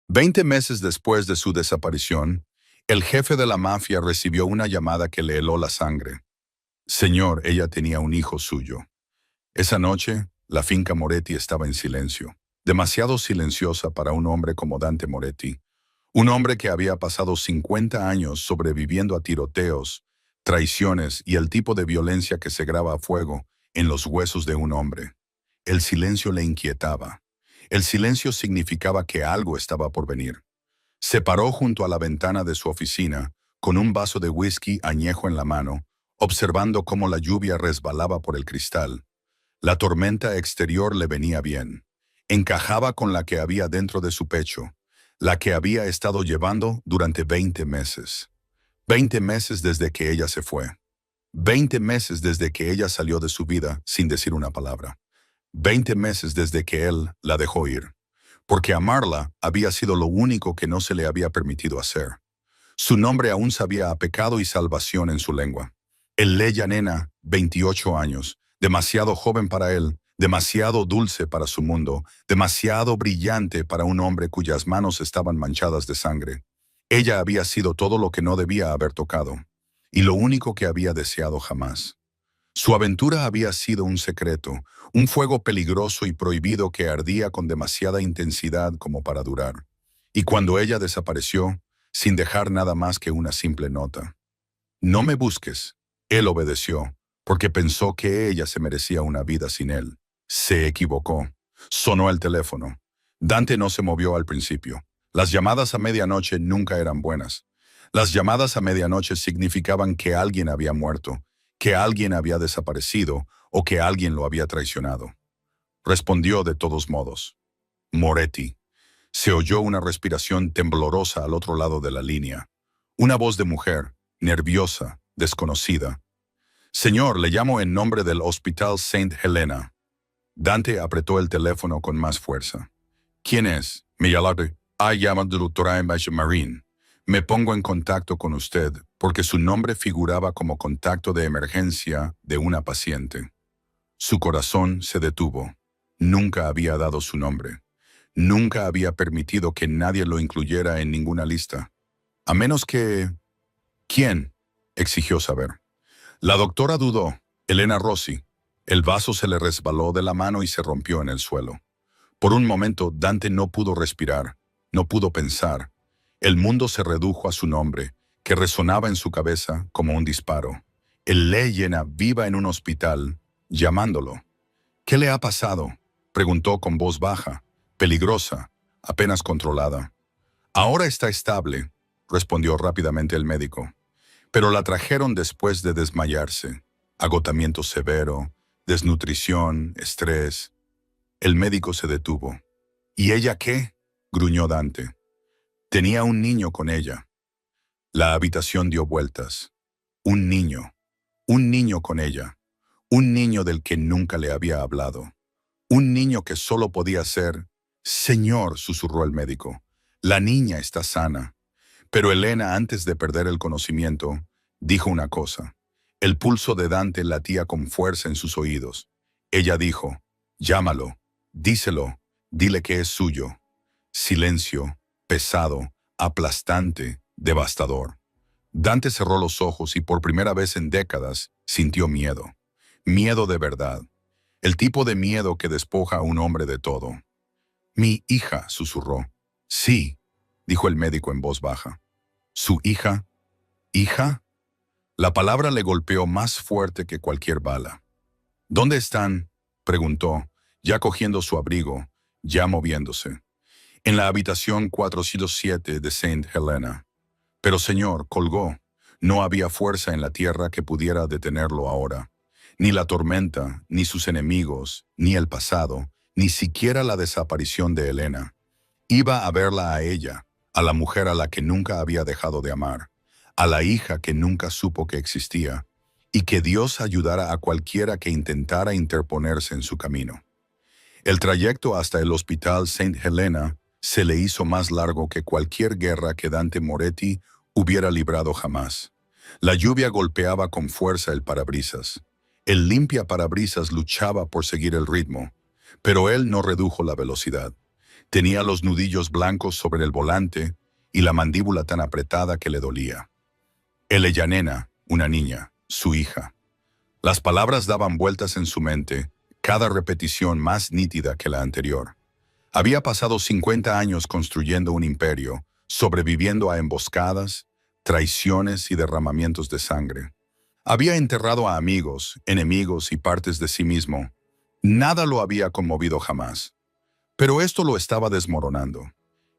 20 meses después de su desaparición, el jefe de la mafia recibió una llamada que le heló la sangre. Señor, ella tenía un hijo suyo. Esa noche, la finca Moretti estaba en silencio, demasiado silenciosa para un hombre como Dante Moretti, un hombre que había pasado 50 años sobreviviendo a tiroteos, traiciones y el tipo de violencia que se graba a fuego en los huesos de un hombre. El silencio le inquietaba. El silencio significaba que algo estaba por venir. Se paró junto a la ventana de su oficina, con un vaso de whisky añejo en la mano, observando cómo la lluvia resbalaba por el cristal. La tormenta exterior le venía bien. Encajaba con la que había dentro de su pecho, la que había estado llevando durante 20 meses. 20 meses desde que ella se fue. 20 meses desde que ella salió de su vida sin decir una palabra. 20 meses desde que él la dejó ir. Porque amarla había sido lo único que no se le había permitido hacer. Su nombre aún sabía a pecado y salvación en su lengua. El Leya Nena, 28 años, demasiado joven para él, demasiado dulce para su mundo, demasiado brillante para un hombre cuyas manos estaban manchadas de sangre. Ella había sido todo lo que no debía haber tocado, y lo único que había deseado jamás. Su aventura había sido un secreto, un fuego peligroso y prohibido que ardía con demasiada intensidad como para durar. Y cuando ella desapareció, sin dejar nada más que una simple nota. No me busques. Él obedeció, porque pensó que ella se merecía una vida sin él. Se equivocó. Sonó el teléfono. Dante no se movió al principio. Las llamadas a medianoche nunca eran buenas. Las llamadas a medianoche significaban que alguien había muerto, que alguien había desaparecido o que alguien lo había traicionado. Respondió de todos modos. Moretti. Se oyó una respiración temblorosa al otro lado de la línea. Una voz de mujer, nerviosa, desconocida. Señor, le llamo en nombre del Hospital Saint Helena. Dante apretó el teléfono con más fuerza. ¿Quién es? Me llama de doctora Marín. Me pongo en contacto con usted porque su nombre figuraba como contacto de emergencia de una paciente. Su corazón se detuvo. Nunca había dado su nombre. Nunca había permitido que nadie lo incluyera en ninguna lista. A menos que... ¿Quién? Exigió saber. La doctora dudó. Elena Rossi. El vaso se le resbaló de la mano y se rompió en el suelo. Por un momento Dante no pudo respirar, no pudo pensar. El mundo se redujo a su nombre, que resonaba en su cabeza como un disparo. El Leyena viva en un hospital, llamándolo. ¿Qué le ha pasado? Preguntó con voz baja, peligrosa, apenas controlada. Ahora está estable, respondió rápidamente el médico. Pero la trajeron después de desmayarse. Agotamiento severo, desnutrición, estrés. El médico se detuvo. ¿Y ella qué? Gruñó Dante. Tenía un niño con ella. La habitación dio vueltas. Un niño con ella. Un niño del que nunca le había hablado. Un niño que solo podía ser... Señor, susurró el médico, la niña está sana. Pero Elena, antes de perder el conocimiento, dijo una cosa. El pulso de Dante latía con fuerza en sus oídos. Ella dijo, llámalo, díselo, dile que es suyo. Silencio, pesado, aplastante, devastador. Dante cerró los ojos y por primera vez en décadas sintió miedo. Miedo de verdad. El tipo de miedo que despoja a un hombre de todo. Mi hija, susurró. Sí, dijo el médico en voz baja. ¿Su hija? ¿Hija? La palabra le golpeó más fuerte que cualquier bala. ¿Dónde están? Preguntó, ya cogiendo su abrigo, ya moviéndose. En la habitación 407 de Saint Helena. Pero señor, colgó. No había fuerza en la tierra que pudiera detenerlo ahora. Ni la tormenta, ni sus enemigos, ni el pasado, ni siquiera la desaparición de Elena. Iba a verla a ella, a la mujer a la que nunca había dejado de amar, a la hija que nunca supo que existía, y que Dios ayudara a cualquiera que intentara interponerse en su camino. El trayecto hasta el Hospital Saint Helena se le hizo más largo que cualquier guerra que Dante Moretti hubiera librado jamás. La lluvia golpeaba con fuerza el parabrisas. El limpia parabrisas luchaba por seguir el ritmo, pero él no redujo la velocidad. Tenía los nudillos blancos sobre el volante y la mandíbula tan apretada que le dolía. Eleyanena, una niña, su hija. Las palabras daban vueltas en su mente, cada repetición más nítida que la anterior. Había pasado 50 años construyendo un imperio, sobreviviendo a emboscadas, traiciones y derramamientos de sangre. Había enterrado a amigos, enemigos y partes de sí mismo. Nada lo había conmovido jamás. Pero esto lo estaba desmoronando.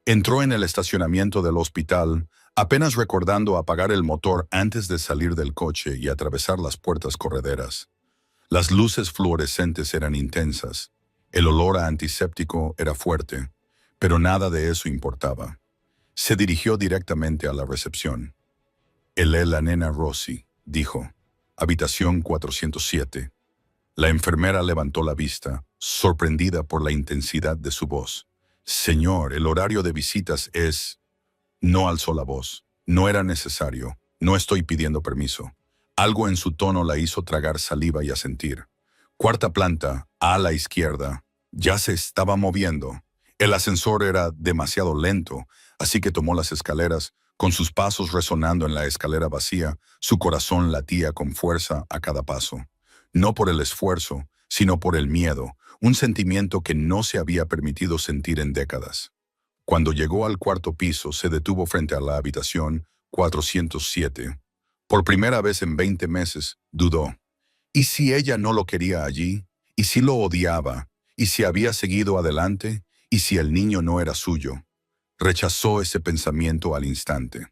Entró en el estacionamiento del hospital, apenas recordando apagar el motor antes de salir del coche y atravesar las puertas correderas. Las luces fluorescentes eran intensas. El olor a antiséptico era fuerte, pero nada de eso importaba. Se dirigió directamente a la recepción. «Él es la nena Rossi», dijo. «Habitación 407». La enfermera levantó la vista, sorprendida por la intensidad de su voz. «Señor, el horario de visitas es...». No alzó la voz. No era necesario. No estoy pidiendo permiso. Algo en su tono la hizo tragar saliva y asentir. Cuarta planta, a la izquierda. Ya se estaba moviendo. El ascensor era demasiado lento, así que tomó las escaleras. Con sus pasos resonando en la escalera vacía, su corazón latía con fuerza a cada paso. No por el esfuerzo, sino por el miedo, un sentimiento que no se había permitido sentir en décadas. Cuando llegó al cuarto piso, se detuvo frente a la habitación 407. Por primera vez en 20 meses, dudó. ¿Y si ella no lo quería allí? ¿Y si lo odiaba? ¿Y si había seguido adelante? ¿Y si el niño no era suyo? Rechazó ese pensamiento al instante.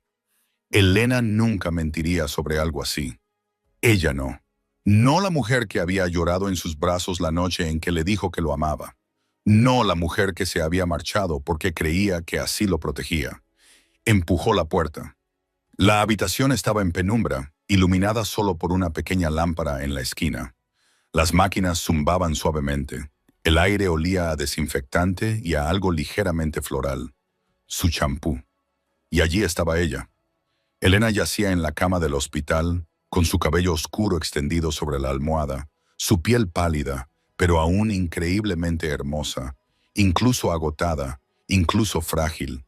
Elena nunca mentiría sobre algo así. Ella no. No la mujer que había llorado en sus brazos la noche en que le dijo que lo amaba. No la mujer que se había marchado porque creía que así lo protegía. Empujó la puerta. La habitación estaba en penumbra, iluminada solo por una pequeña lámpara en la esquina. Las máquinas zumbaban suavemente. El aire olía a desinfectante y a algo ligeramente floral. Su champú. Y allí estaba ella. Elena yacía en la cama del hospital, con su cabello oscuro extendido sobre la almohada, su piel pálida, pero aún increíblemente hermosa, incluso agotada, incluso frágil.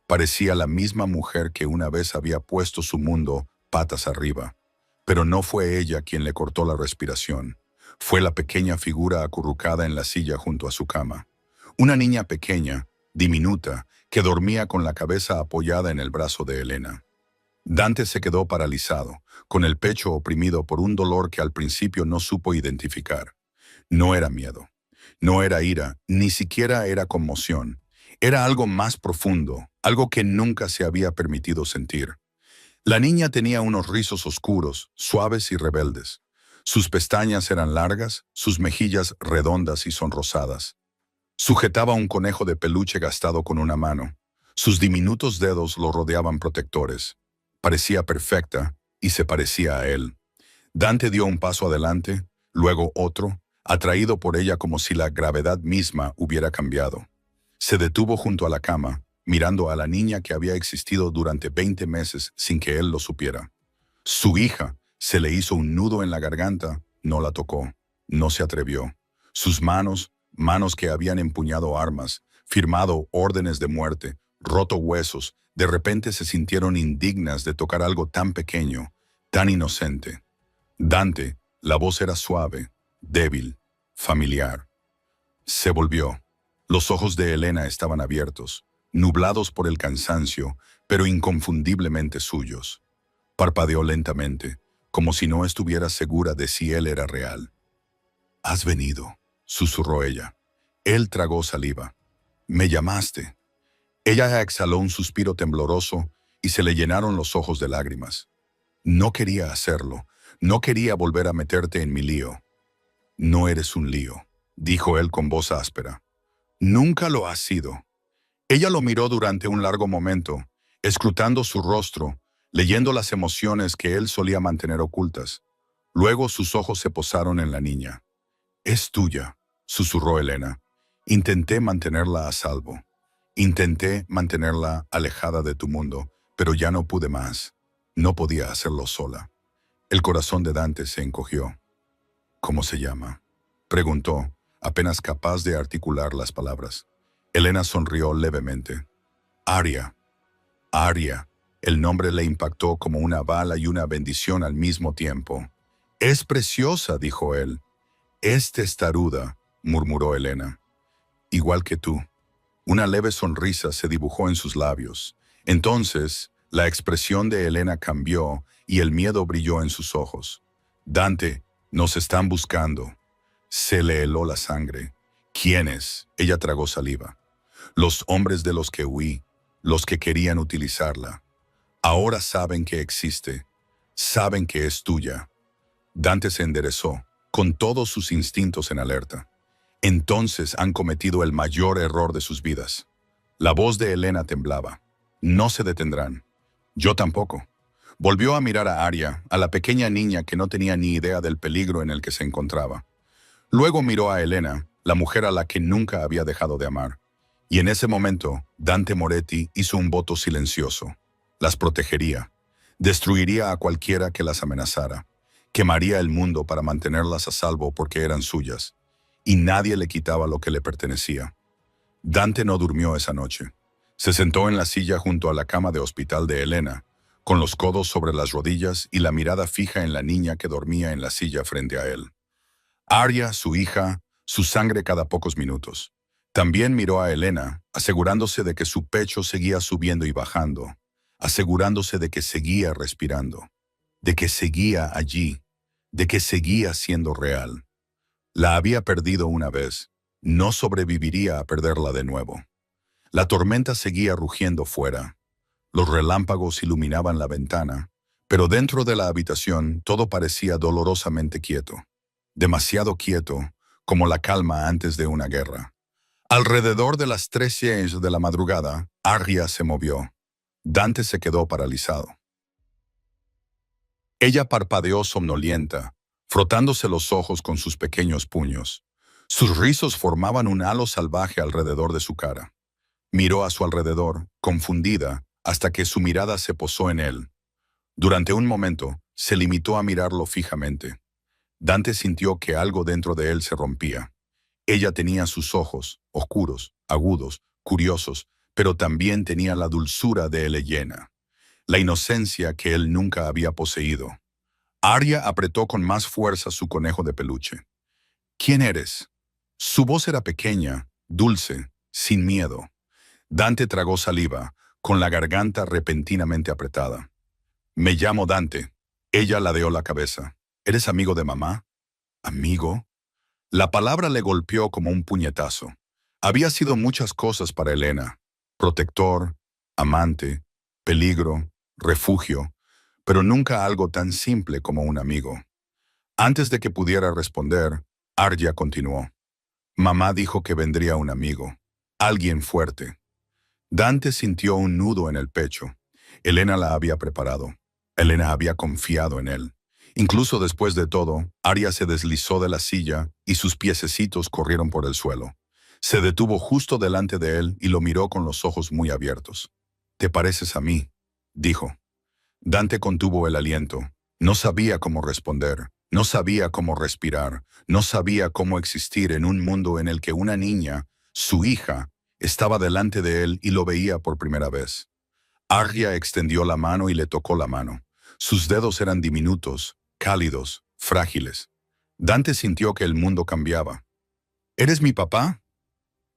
Parecía la misma mujer que una vez había puesto su mundo patas arriba. Pero no fue ella quien le cortó la respiración. Fue la pequeña figura acurrucada en la silla junto a su cama. Una niña pequeña, diminuta, que dormía con la cabeza apoyada en el brazo de Elena. Dante se quedó paralizado, con el pecho oprimido por un dolor que al principio no supo identificar. No era miedo, no era ira, ni siquiera era conmoción. Era algo más profundo, algo que nunca se había permitido sentir. La niña tenía unos rizos oscuros, suaves y rebeldes. Sus pestañas eran largas, sus mejillas redondas y sonrosadas. Sujetaba un conejo de peluche gastado con una mano. Sus diminutos dedos lo rodeaban protectores. Parecía perfecta y se parecía a él. Dante dio un paso adelante, luego otro, atraído por ella como si la gravedad misma hubiera cambiado. Se detuvo junto a la cama, mirando a la niña que había existido durante 20 meses sin que él lo supiera. Su hija. Se le hizo un nudo en la garganta, no la tocó, no se atrevió. Sus manos que habían empuñado armas, firmado órdenes de muerte, roto huesos, de repente se sintieron indignas de tocar algo tan pequeño, tan inocente. Dante, la voz era suave, débil, familiar. Se volvió. Los ojos de Elena estaban abiertos, nublados por el cansancio, pero inconfundiblemente suyos. Parpadeó lentamente, como si no estuviera segura de si él era real. «Has venido», susurró ella. Él tragó saliva. «Me llamaste». Ella exhaló un suspiro tembloroso y se le llenaron los ojos de lágrimas. «No quería hacerlo. No quería volver a meterte en mi lío». «No eres un lío», dijo él con voz áspera. «Nunca lo has sido». Ella lo miró durante un largo momento, escrutando su rostro, leyendo las emociones que él solía mantener ocultas. Luego sus ojos se posaron en la niña. «Es tuya», susurró Elena. «Intenté mantenerla a salvo. Intenté mantenerla alejada de tu mundo, pero ya no pude más. No podía hacerlo sola». El corazón de Dante se encogió. «¿Cómo se llama?», preguntó, apenas capaz de articular las palabras. Elena sonrió levemente. Aria, Aria. El nombre le impactó como una bala y una bendición al mismo tiempo. Es preciosa, dijo él. Es testaruda, murmuró Elena. Igual que tú. Una leve sonrisa se dibujó en sus labios. Entonces, la expresión de Elena cambió y el miedo brilló en sus ojos. Dante, nos están buscando. Se le heló la sangre. ¿Quiénes? Ella tragó saliva. Los hombres de los que huí, los que querían utilizarla. Ahora saben que existe, saben que es tuya. Dante se enderezó, con todos sus instintos en alerta. Entonces han cometido el mayor error de sus vidas. La voz de Elena temblaba. No se detendrán. Yo tampoco. Volvió a mirar a Aria, a la pequeña niña que no tenía ni idea del peligro en el que se encontraba. Luego miró a Elena, la mujer a la que nunca había dejado de amar. Y en ese momento, Dante Moretti hizo un voto silencioso. Las protegería. Destruiría a cualquiera que las amenazara. Quemaría el mundo para mantenerlas a salvo porque eran suyas. Y nadie le quitaba lo que le pertenecía. Dante no durmió esa noche. Se sentó en la silla junto a la cama de hospital de Elena, con los codos sobre las rodillas y la mirada fija en la niña que dormía en la silla frente a él. Aria, su hija, su sangre cada pocos minutos. También miró a Elena, asegurándose de que su pecho seguía subiendo y bajando, asegurándose de que seguía respirando, de que seguía allí, de que seguía siendo real. La había perdido una vez, no sobreviviría a perderla de nuevo. La tormenta seguía rugiendo fuera. Los relámpagos iluminaban la ventana, pero dentro de la habitación todo parecía dolorosamente quieto. Demasiado quieto, como la calma antes de una guerra. Alrededor de las 3:00 de la madrugada, Aria se movió. Dante se quedó paralizado. Ella parpadeó somnolienta, frotándose los ojos con sus pequeños puños. Sus rizos formaban un halo salvaje alrededor de su cara. Miró a su alrededor, confundida, hasta que su mirada se posó en él. Durante un momento, se limitó a mirarlo fijamente. Dante sintió que algo dentro de él se rompía. Ella tenía sus ojos, oscuros, agudos, curiosos, pero también tenía la dulzura de Elena, la inocencia que él nunca había poseído. Aria apretó con más fuerza su conejo de peluche. ¿Quién eres? Su voz era pequeña, dulce, sin miedo. Dante tragó saliva, con la garganta repentinamente apretada. Me llamo Dante. Ella ladeó la cabeza. ¿Eres amigo de mamá? ¿Amigo? La palabra le golpeó como un puñetazo. Había sido muchas cosas para Elena. Protector, amante, peligro, refugio, pero nunca algo tan simple como un amigo. Antes de que pudiera responder, Aria continuó. Mamá dijo que vendría un amigo, alguien fuerte. Dante sintió un nudo en el pecho. Elena la había preparado. Elena había confiado en él. Incluso después de todo, Aria se deslizó de la silla y sus piececitos corrieron por el suelo. Se detuvo justo delante de él y lo miró con los ojos muy abiertos. «Te pareces a mí», dijo. Dante contuvo el aliento. No sabía cómo responder, no sabía cómo respirar, no sabía cómo existir en un mundo en el que una niña, su hija, estaba delante de él y lo veía por primera vez. Aria extendió la mano y le tocó la mano. Sus dedos eran diminutos, cálidos, frágiles. Dante sintió que el mundo cambiaba. ¿Eres mi papá?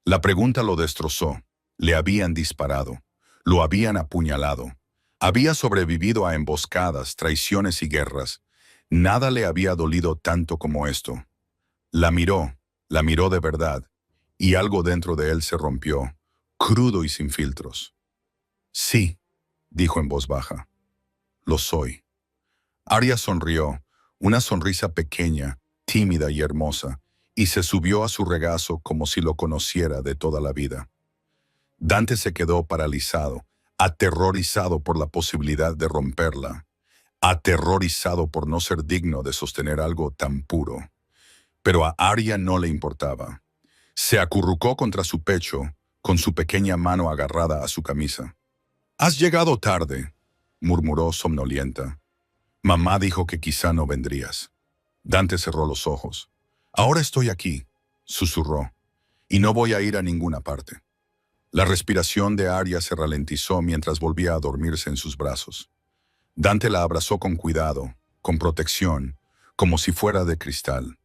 La pregunta lo destrozó. Le habían disparado. Lo habían apuñalado. Había sobrevivido a emboscadas, traiciones y guerras. Nada le había dolido tanto como esto. La miró de verdad, y algo dentro de él se rompió, crudo y sin filtros. Sí, dijo en voz baja. Lo soy. Aria sonrió, una sonrisa pequeña, tímida y hermosa, y se subió a su regazo como si lo conociera de toda la vida. Dante se quedó paralizado, aterrorizado por la posibilidad de romperla, aterrorizado por no ser digno de sostener algo tan puro. Pero a Aria no le importaba. Se acurrucó contra su pecho, con su pequeña mano agarrada a su camisa. «Has llegado tarde», murmuró somnolienta. «Mamá dijo que quizá no vendrías». Dante cerró los ojos. «Ahora estoy aquí», susurró, «y no voy a ir a ninguna parte». La respiración de Arya se ralentizó mientras volvía a dormirse en sus brazos. Dante la abrazó con cuidado, con protección, como si fuera de cristal.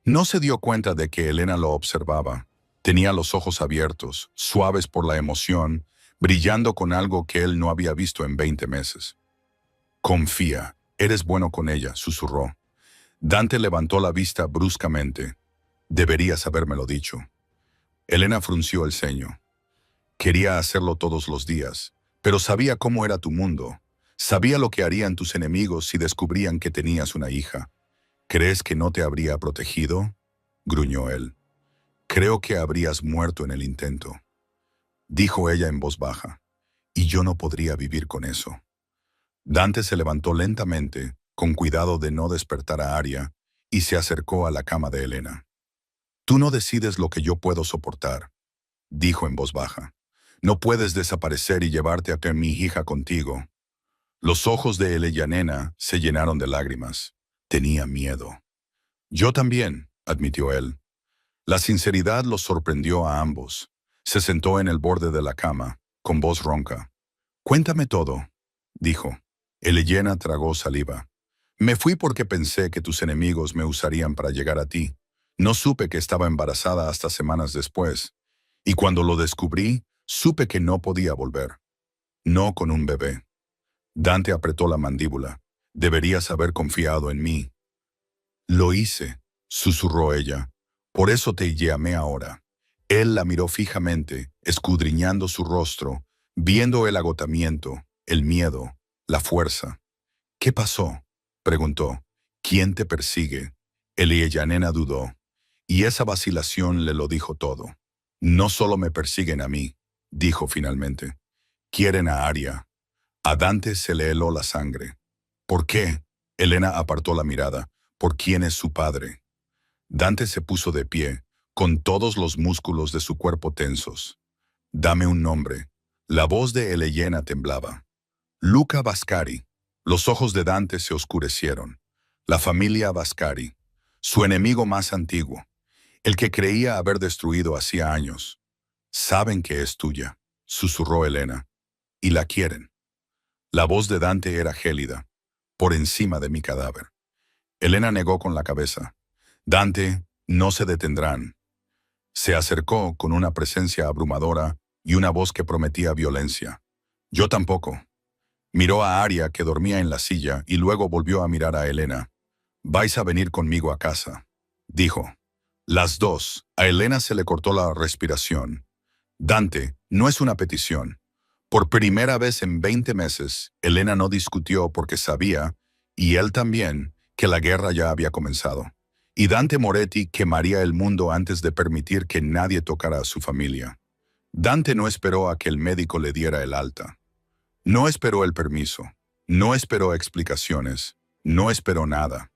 No se dio cuenta de que Helena lo observaba. Tenía los ojos abiertos, suaves por la emoción, brillando con algo que él no había visto en 20 meses. «Confía, eres bueno con ella», susurró. Dante levantó la vista bruscamente. «Deberías habérmelo dicho». Helena frunció el ceño. «Quería hacerlo todos los días, pero sabía cómo era tu mundo. Sabía lo que harían tus enemigos si descubrían que tenías una hija. ¿Crees que no te habría protegido?», gruñó él. «Creo que habrías muerto en el intento», dijo ella en voz baja. «Y yo no podría vivir con eso». Dante se levantó lentamente, con cuidado de no despertar a Arya, y se acercó a la cama de Helena. «Tú no decides lo que yo puedo soportar», dijo en voz baja. «No puedes desaparecer y llevarte a mi hija contigo». Los ojos de Eleyanena se llenaron de lágrimas. Tenía miedo. «Yo también», admitió él. La sinceridad los sorprendió a ambos. Se sentó en el borde de la cama, con voz ronca. «Cuéntame todo», dijo. Eleyena tragó saliva. «Me fui porque pensé que tus enemigos me usarían para llegar a ti. No supe que estaba embarazada hasta semanas después. Y cuando lo descubrí, supe que no podía volver. No con un bebé». Dante apretó la mandíbula. «Deberías haber confiado en mí». «Lo hice», susurró ella. «Por eso te llamé ahora». Él la miró fijamente, escudriñando su rostro, viendo el agotamiento, el miedo, la fuerza. «¿Qué pasó?», preguntó. «¿Quién te persigue?». Eleyanena dudó, y esa vacilación le lo dijo todo. «No solo me persiguen a mí», dijo finalmente. «Quieren a Arya». A Dante se le heló la sangre. «¿Por qué?». Helena apartó la mirada. «¿Por quién es su padre?». Dante se puso de pie, con todos los músculos de su cuerpo tensos. «Dame un nombre». La voz de Eleyena temblaba. «Luca Vascari». Los ojos de Dante se oscurecieron. La familia Vascari, su enemigo más antiguo, el que creía haber destruido hacía años. «Saben que es tuya», susurró Helena. «Y la quieren». La voz de Dante era gélida. «Por encima de mi cadáver». Helena negó con la cabeza. «Dante, no se detendrán». Se acercó con una presencia abrumadora y una voz que prometía violencia. «Yo tampoco». Miró a Arya, que dormía en la silla, y luego volvió a mirar a Helena. «Vais a venir conmigo a casa», dijo. Las dos. A Helena se le cortó la respiración. «Dante, no es una petición». Por primera vez en 20 meses, Helena no discutió porque sabía, y él también, que la guerra ya había comenzado. Y Dante Moretti quemaría el mundo antes de permitir que nadie tocara a su familia. Dante no esperó a que el médico le diera el alta. No esperó el permiso. No esperó explicaciones. No esperó nada.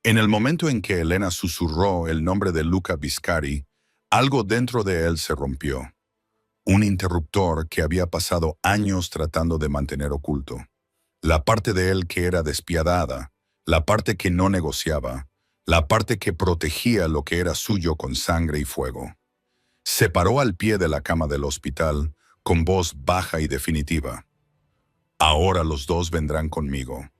En el momento en que Helena susurró el nombre de Luca Viscari, algo dentro de él se rompió. Un interruptor que había pasado años tratando de mantener oculto. La parte de él que era despiadada, la parte que no negociaba, la parte que protegía lo que era suyo con sangre y fuego. Se paró al pie de la cama del hospital, con voz baja y definitiva. «Ahora los dos vendrán conmigo».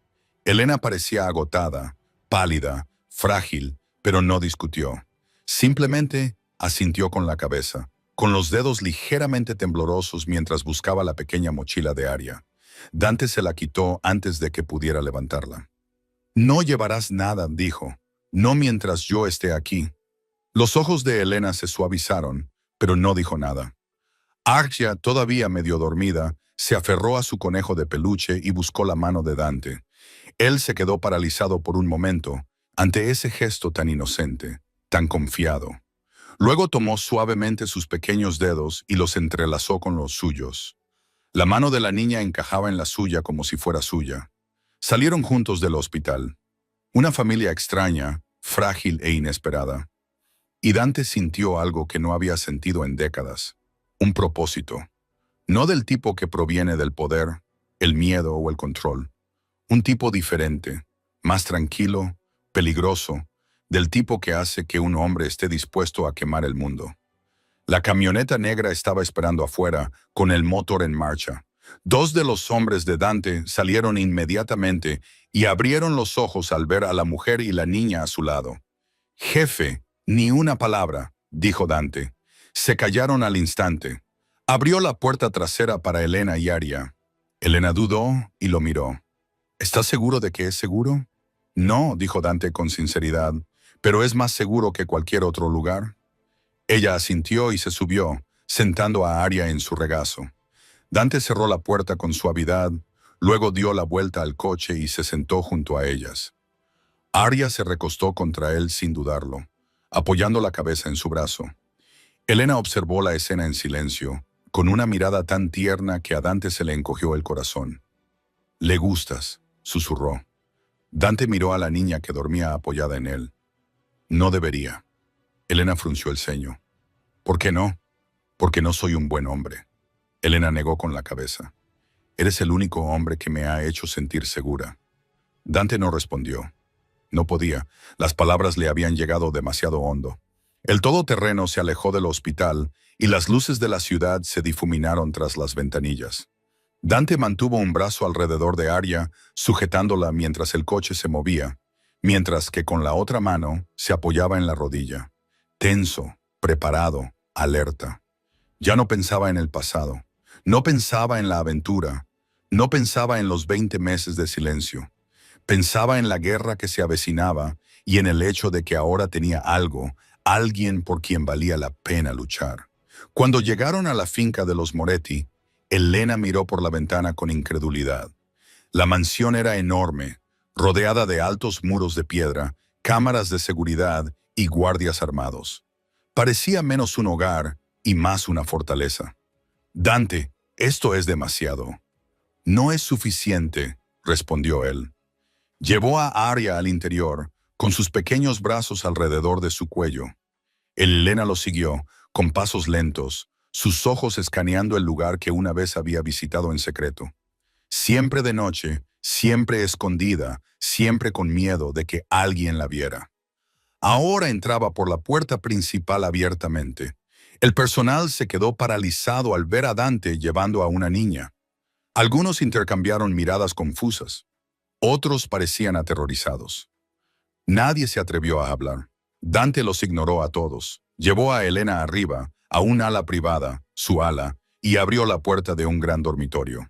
Helena parecía agotada, pálida, frágil, pero no discutió. Simplemente asintió con la cabeza, con los dedos ligeramente temblorosos mientras buscaba la pequeña mochila de Arya. Dante se la quitó antes de que pudiera levantarla. «No llevarás nada», dijo. «No mientras yo esté aquí». Los ojos de Helena se suavizaron, pero no dijo nada. Arya, todavía medio dormida, se aferró a su conejo de peluche y buscó la mano de Dante. Él se quedó paralizado por un momento ante ese gesto tan inocente, tan confiado. Luego tomó suavemente sus pequeños dedos y los entrelazó con los suyos. La mano de la niña encajaba en la suya como si fuera suya. Salieron juntos del hospital. Una familia extraña, frágil e inesperada. Y Dante sintió algo que no había sentido en décadas. Un propósito. No del tipo que proviene del poder, el miedo o el control. Un tipo diferente, más tranquilo, peligroso, del tipo que hace que un hombre esté dispuesto a quemar el mundo. La camioneta negra estaba esperando afuera, con el motor en marcha. Dos de los hombres de Dante salieron inmediatamente y abrieron los ojos al ver a la mujer y la niña a su lado. «Jefe, ni una palabra», dijo Dante. Se callaron al instante. Abrió la puerta trasera para Elena y Aria. Elena dudó y lo miró. «¿Estás seguro de que es seguro?» «No», dijo Dante con sinceridad, «pero es más seguro que cualquier otro lugar». Ella asintió y se subió, sentando a Aria en su regazo. Dante cerró la puerta con suavidad, luego dio la vuelta al coche y se sentó junto a ellas. Aria se recostó contra él sin dudarlo, apoyando la cabeza en su brazo. Elena observó la escena en silencio, con una mirada tan tierna que a Dante se le encogió el corazón. «Le gustas», susurró. Dante miró a la niña que dormía apoyada en él. «No debería». Elena frunció el ceño. «¿Por qué no?» «Porque no soy un buen hombre». Elena negó con la cabeza. «Eres el único hombre que me ha hecho sentir segura». Dante no respondió. No podía. Las palabras le habían llegado demasiado hondo. El todoterreno se alejó del hospital y las luces de la ciudad se difuminaron tras las ventanillas. Dante mantuvo un brazo alrededor de Aria, sujetándola mientras el coche se movía, mientras que con la otra mano se apoyaba en la rodilla. Tenso, preparado, alerta. Ya no pensaba en el pasado. No pensaba en la aventura. No pensaba en los 20 meses de silencio. Pensaba en la guerra que se avecinaba y en el hecho de que ahora tenía algo, alguien por quien valía la pena luchar. Cuando llegaron a la finca de los Moretti, Elena miró por la ventana con incredulidad. La mansión era enorme, rodeada de altos muros de piedra, cámaras de seguridad y guardias armados. Parecía menos un hogar y más una fortaleza. «Dante, esto es demasiado». «No es suficiente», respondió él. Llevó a Aria al interior, con sus pequeños brazos alrededor de su cuello. Elena lo siguió, con pasos lentos, sus ojos escaneando el lugar que una vez había visitado en secreto. Siempre de noche, siempre escondida, siempre con miedo de que alguien la viera. Ahora entraba por la puerta principal abiertamente. El personal se quedó paralizado al ver a Dante llevando a una niña. Algunos intercambiaron miradas confusas. Otros parecían aterrorizados. Nadie se atrevió a hablar. Dante los ignoró a todos. Llevó a Elena arriba, a un ala privada, su ala, y abrió la puerta de un gran dormitorio.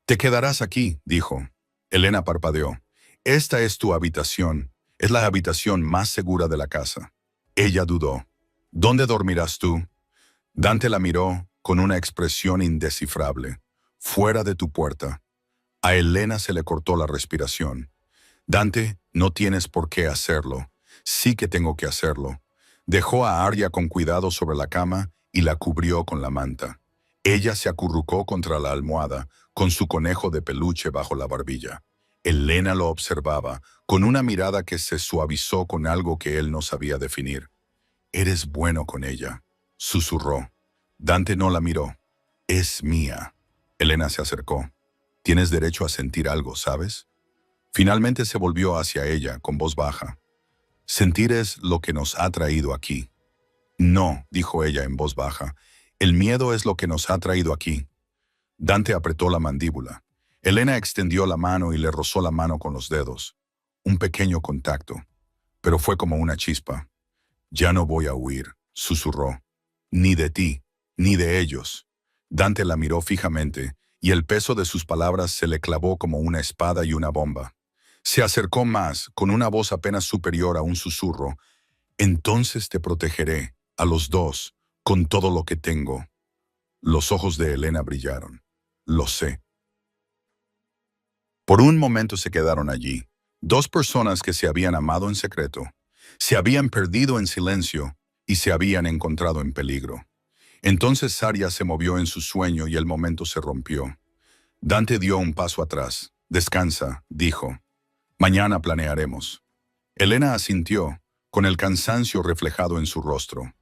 «Te quedarás aquí», dijo. Elena parpadeó. «Esta es tu habitación. Es la habitación más segura de la casa». Ella dudó. «¿Dónde dormirás tú?» Dante la miró con una expresión indescifrable. «Fuera de tu puerta». A Elena se le cortó la respiración. «Dante, no tienes por qué hacerlo. Sí que tengo que hacerlo». Dejó a Aria con cuidado sobre la cama y la cubrió con la manta. Ella se acurrucó contra la almohada, con su conejo de peluche bajo la barbilla. Elena lo observaba, con una mirada que se suavizó con algo que él no sabía definir. «Eres bueno con ella», susurró. Dante no la miró. «Es mía». Elena se acercó. «Tienes derecho a sentir algo, ¿sabes?» Finalmente se volvió hacia ella, con voz baja. «Sentir es lo que nos ha traído aquí». «No», dijo ella en voz baja. «El miedo es lo que nos ha traído aquí». Dante apretó la mandíbula. Elena extendió la mano y le rozó la mano con los dedos. Un pequeño contacto. Pero fue como una chispa. «Ya no voy a huir», susurró. «Ni de ti, ni de ellos». Dante la miró fijamente, y el peso de sus palabras se le clavó como una espada y una bomba. Se acercó más, con una voz apenas superior a un susurro. «Entonces te protegeré, a los dos, con todo lo que tengo». Los ojos de Elena brillaron. «Lo sé». Por un momento se quedaron allí, dos personas que se habían amado en secreto, se habían perdido en silencio y se habían encontrado en peligro. Entonces Saria se movió en su sueño y el momento se rompió. Dante dio un paso atrás. «Descansa», dijo. «Mañana planearemos». Elena asintió, con el cansancio reflejado en su rostro.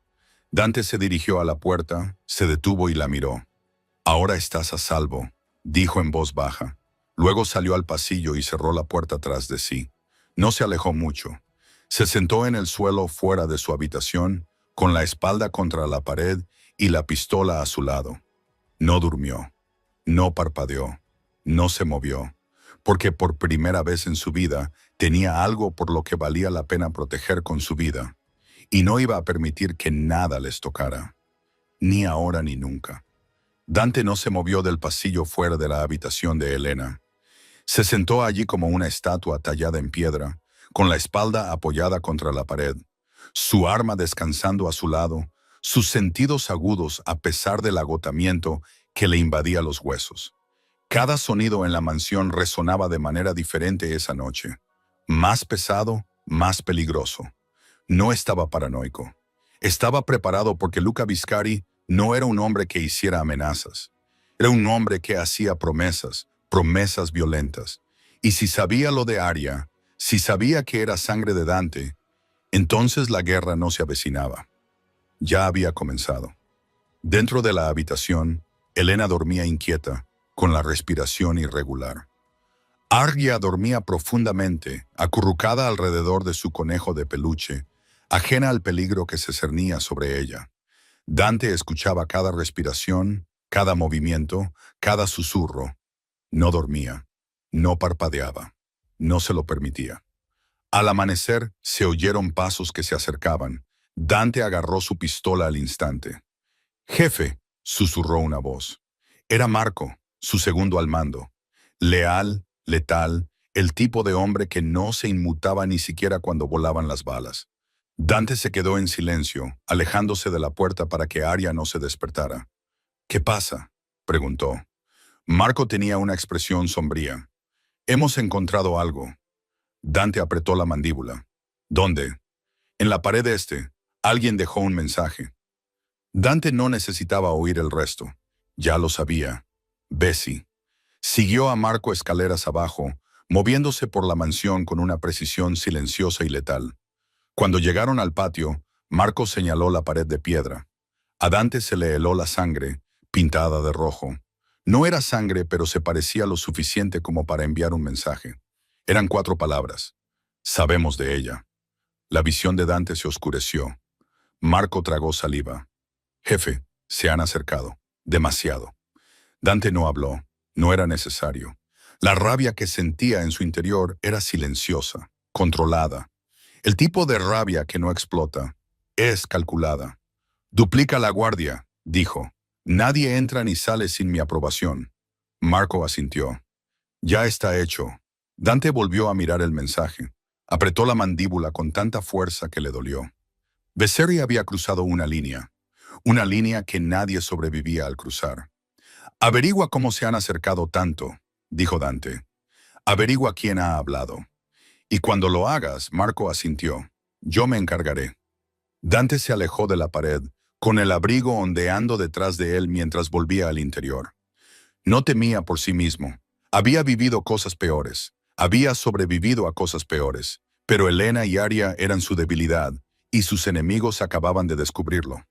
Dante se dirigió a la puerta, se detuvo y la miró. «Ahora estás a salvo», dijo en voz baja. Luego salió al pasillo y cerró la puerta tras de sí. No se alejó mucho. Se sentó en el suelo fuera de su habitación, con la espalda contra la pared y la pistola a su lado. No durmió, no parpadeó, no se movió, porque por primera vez en su vida tenía algo por lo que valía la pena proteger con su vida, y no iba a permitir que nada les tocara, ni ahora ni nunca. Dante no se movió del pasillo fuera de la habitación de Elena. Se sentó allí como una estatua tallada en piedra, con la espalda apoyada contra la pared, su arma descansando a su lado, sus sentidos agudos a pesar del agotamiento que le invadía los huesos. Cada sonido en la mansión resonaba de manera diferente esa noche. Más pesado, más peligroso. No estaba paranoico. Estaba preparado porque Luca Viscari no era un hombre que hiciera amenazas. Era un hombre que hacía promesas, promesas violentas. Y si sabía lo de Aria, si sabía que era sangre de Dante, entonces la guerra no se avecinaba. Ya había comenzado. Dentro de la habitación, Elena dormía inquieta, con la respiración irregular. Argia dormía profundamente, acurrucada alrededor de su conejo de peluche, ajena al peligro que se cernía sobre ella. Dante escuchaba cada respiración, cada movimiento, cada susurro. No dormía, no parpadeaba, no se lo permitía. Al amanecer, se oyeron pasos que se acercaban. Dante agarró su pistola al instante. «Jefe», susurró una voz. Era Marco, su segundo al mando. Leal, letal, el tipo de hombre que no se inmutaba ni siquiera cuando volaban las balas. Dante se quedó en silencio, alejándose de la puerta para que Aria no se despertara. «¿Qué pasa?», preguntó. Marco tenía una expresión sombría. «Hemos encontrado algo». Dante apretó la mandíbula. «¿Dónde?» «En la pared este. Alguien dejó un mensaje». Dante no necesitaba oír el resto. Ya lo sabía. Bessie. Siguió a Marco escaleras abajo, moviéndose por la mansión con una precisión silenciosa y letal. Cuando llegaron al patio, Marco señaló la pared de piedra. A Dante se le heló la sangre, pintada de rojo. No era sangre, pero se parecía lo suficiente como para enviar un mensaje. Eran 4 palabras. «Sabemos de ella». La visión de Dante se oscureció. Marco tragó saliva. «Jefe, se han acercado. Demasiado». Dante no habló. No era necesario. La rabia que sentía en su interior era silenciosa, controlada. El tipo de rabia que no explota. Es calculada. «Duplica la guardia», dijo. «Nadie entra ni sale sin mi aprobación». Marco asintió. «Ya está hecho». Dante volvió a mirar el mensaje. Apretó la mandíbula con tanta fuerza que le dolió. Veseri había cruzado una línea que nadie sobrevivía al cruzar. «Averigua cómo se han acercado tanto», dijo Dante. «Averigua quién ha hablado. Y cuando lo hagas», Marco asintió, «yo me encargaré». Dante se alejó de la pared, con el abrigo ondeando detrás de él mientras volvía al interior. No temía por sí mismo. Había vivido cosas peores. Había sobrevivido a cosas peores. Pero Elena y Aria eran su debilidad, y sus enemigos acababan de descubrirlo.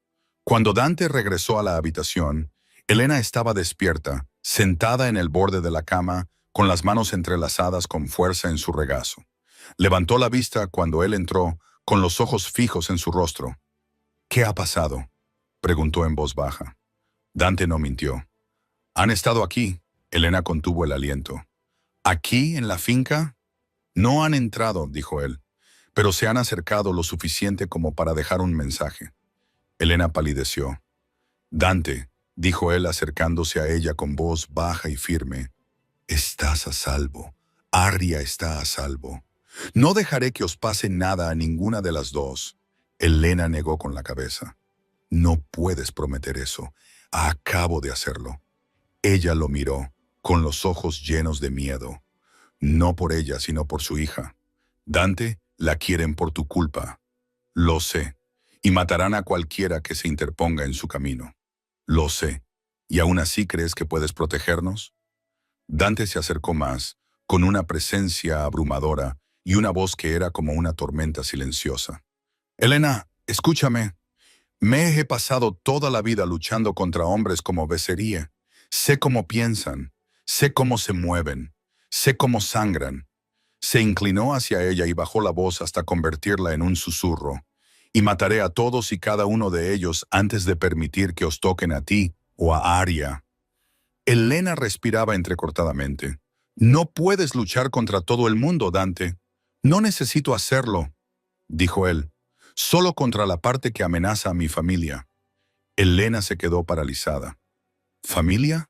Cuando Dante regresó a la habitación, Elena estaba despierta, sentada en el borde de la cama, con las manos entrelazadas con fuerza en su regazo. Levantó la vista cuando él entró, con los ojos fijos en su rostro. «¿Qué ha pasado?», preguntó en voz baja. Dante no mintió. «Han estado aquí», Elena contuvo el aliento. «¿Aquí, en la finca?» «No han entrado», dijo él, «pero se han acercado lo suficiente como para dejar un mensaje». Elena palideció. «Dante», dijo él acercándose a ella con voz baja y firme, «estás a salvo. Arria está a salvo. No dejaré que os pase nada a ninguna de las dos». Elena negó con la cabeza. «No puedes prometer eso. Acabo de hacerlo». Ella lo miró, con los ojos llenos de miedo. No por ella, sino por su hija. «Dante, la quieren por tu culpa». «Lo sé, y matarán a cualquiera que se interponga en su camino». «Lo sé, ¿y aún así crees que puedes protegernos?». Dante se acercó más, con una presencia abrumadora y una voz que era como una tormenta silenciosa. «Elena, escúchame. Me he pasado toda la vida luchando contra hombres como Vesserie. Sé cómo piensan, sé cómo se mueven, sé cómo sangran». Se inclinó hacia ella y bajó la voz hasta convertirla en un susurro. y mataré a todos y cada uno de ellos antes de permitir que os toquen a ti o a Arya. Helena respiraba entrecortadamente. No puedes luchar contra todo el mundo, Dante. No necesito hacerlo, dijo él. Solo contra la parte que amenaza a mi familia. Helena se quedó paralizada. ¿Familia?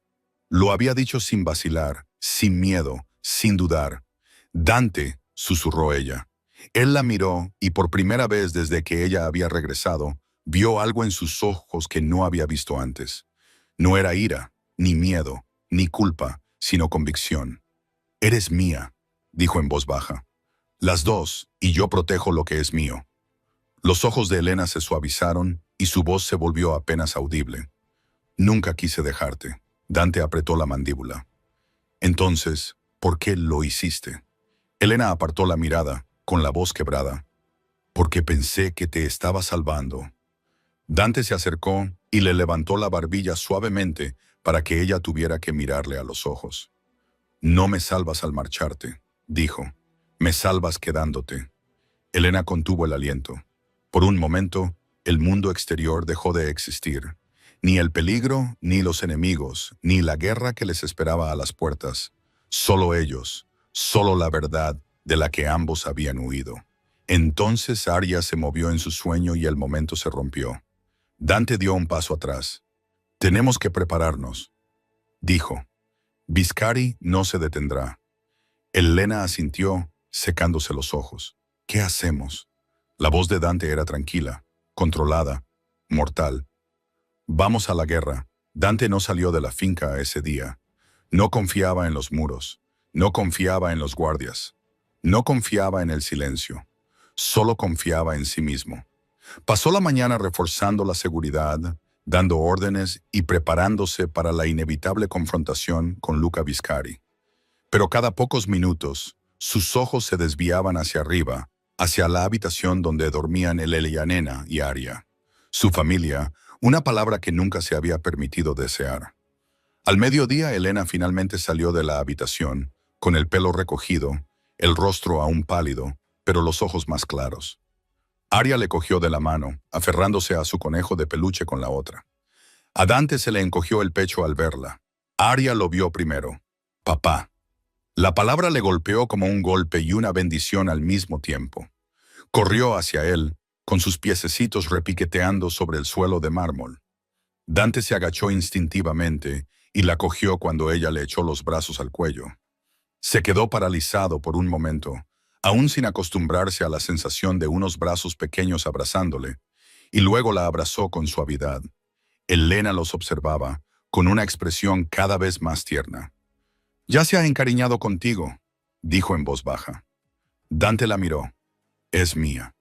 Lo había dicho sin vacilar, sin miedo, sin dudar. Dante, susurró ella. Él la miró y por primera vez desde que ella había regresado, vio algo en sus ojos que no había visto antes. No era ira, ni miedo, ni culpa, sino convicción. Eres mía, dijo en voz baja. Las dos, y yo protejo lo que es mío. Los ojos de Helena se suavizaron y su voz se volvió apenas audible. Nunca quise dejarte. Dante apretó la mandíbula. Entonces, ¿por qué lo hiciste? Helena apartó la mirada, con la voz quebrada. Porque pensé que te estaba salvando. Dante se acercó y le levantó la barbilla suavemente para que ella tuviera que mirarle a los ojos. No me salvas al marcharte, dijo. Me salvas quedándote. Helena contuvo el aliento. Por un momento, el mundo exterior dejó de existir. Ni el peligro, ni los enemigos, ni la guerra que les esperaba a las puertas. Solo ellos, solo la verdad de la que ambos habían huido. Entonces Arya se movió en su sueño y el momento se rompió. Dante dio un paso atrás. Tenemos que prepararnos, dijo. Viscari no se detendrá. Helena asintió, secándose los ojos. ¿Qué hacemos? La voz de Dante era tranquila, controlada, mortal. Vamos a la guerra. Dante no salió de la finca ese día. No confiaba en los muros. No confiaba en los guardias. No confiaba en el silencio. Solo confiaba en sí mismo. Pasó la mañana reforzando la seguridad, dando órdenes y preparándose para la inevitable confrontación con Luca Viscari. Pero cada pocos minutos, sus ojos se desviaban hacia arriba, hacia la habitación donde dormían Elena y Arya. Su familia, una palabra que nunca se había permitido desear. Al mediodía, Helena finalmente salió de la habitación, con el pelo recogido, el rostro aún pálido, pero los ojos más claros. Arya le cogió de la mano, aferrándose a su conejo de peluche con la otra. A Dante se le encogió el pecho al verla. Arya lo vio primero. Papá. La palabra le golpeó como un golpe y una bendición al mismo tiempo. Corrió hacia él, con sus piececitos repiqueteando sobre el suelo de mármol. Dante se agachó instintivamente y la cogió cuando ella le echó los brazos al cuello. Se quedó paralizado por un momento, aún sin acostumbrarse a la sensación de unos brazos pequeños abrazándole, y luego la abrazó con suavidad. Helena los observaba, con una expresión cada vez más tierna. «Ya se ha encariñado contigo», dijo en voz baja. Dante la miró. «Es mía».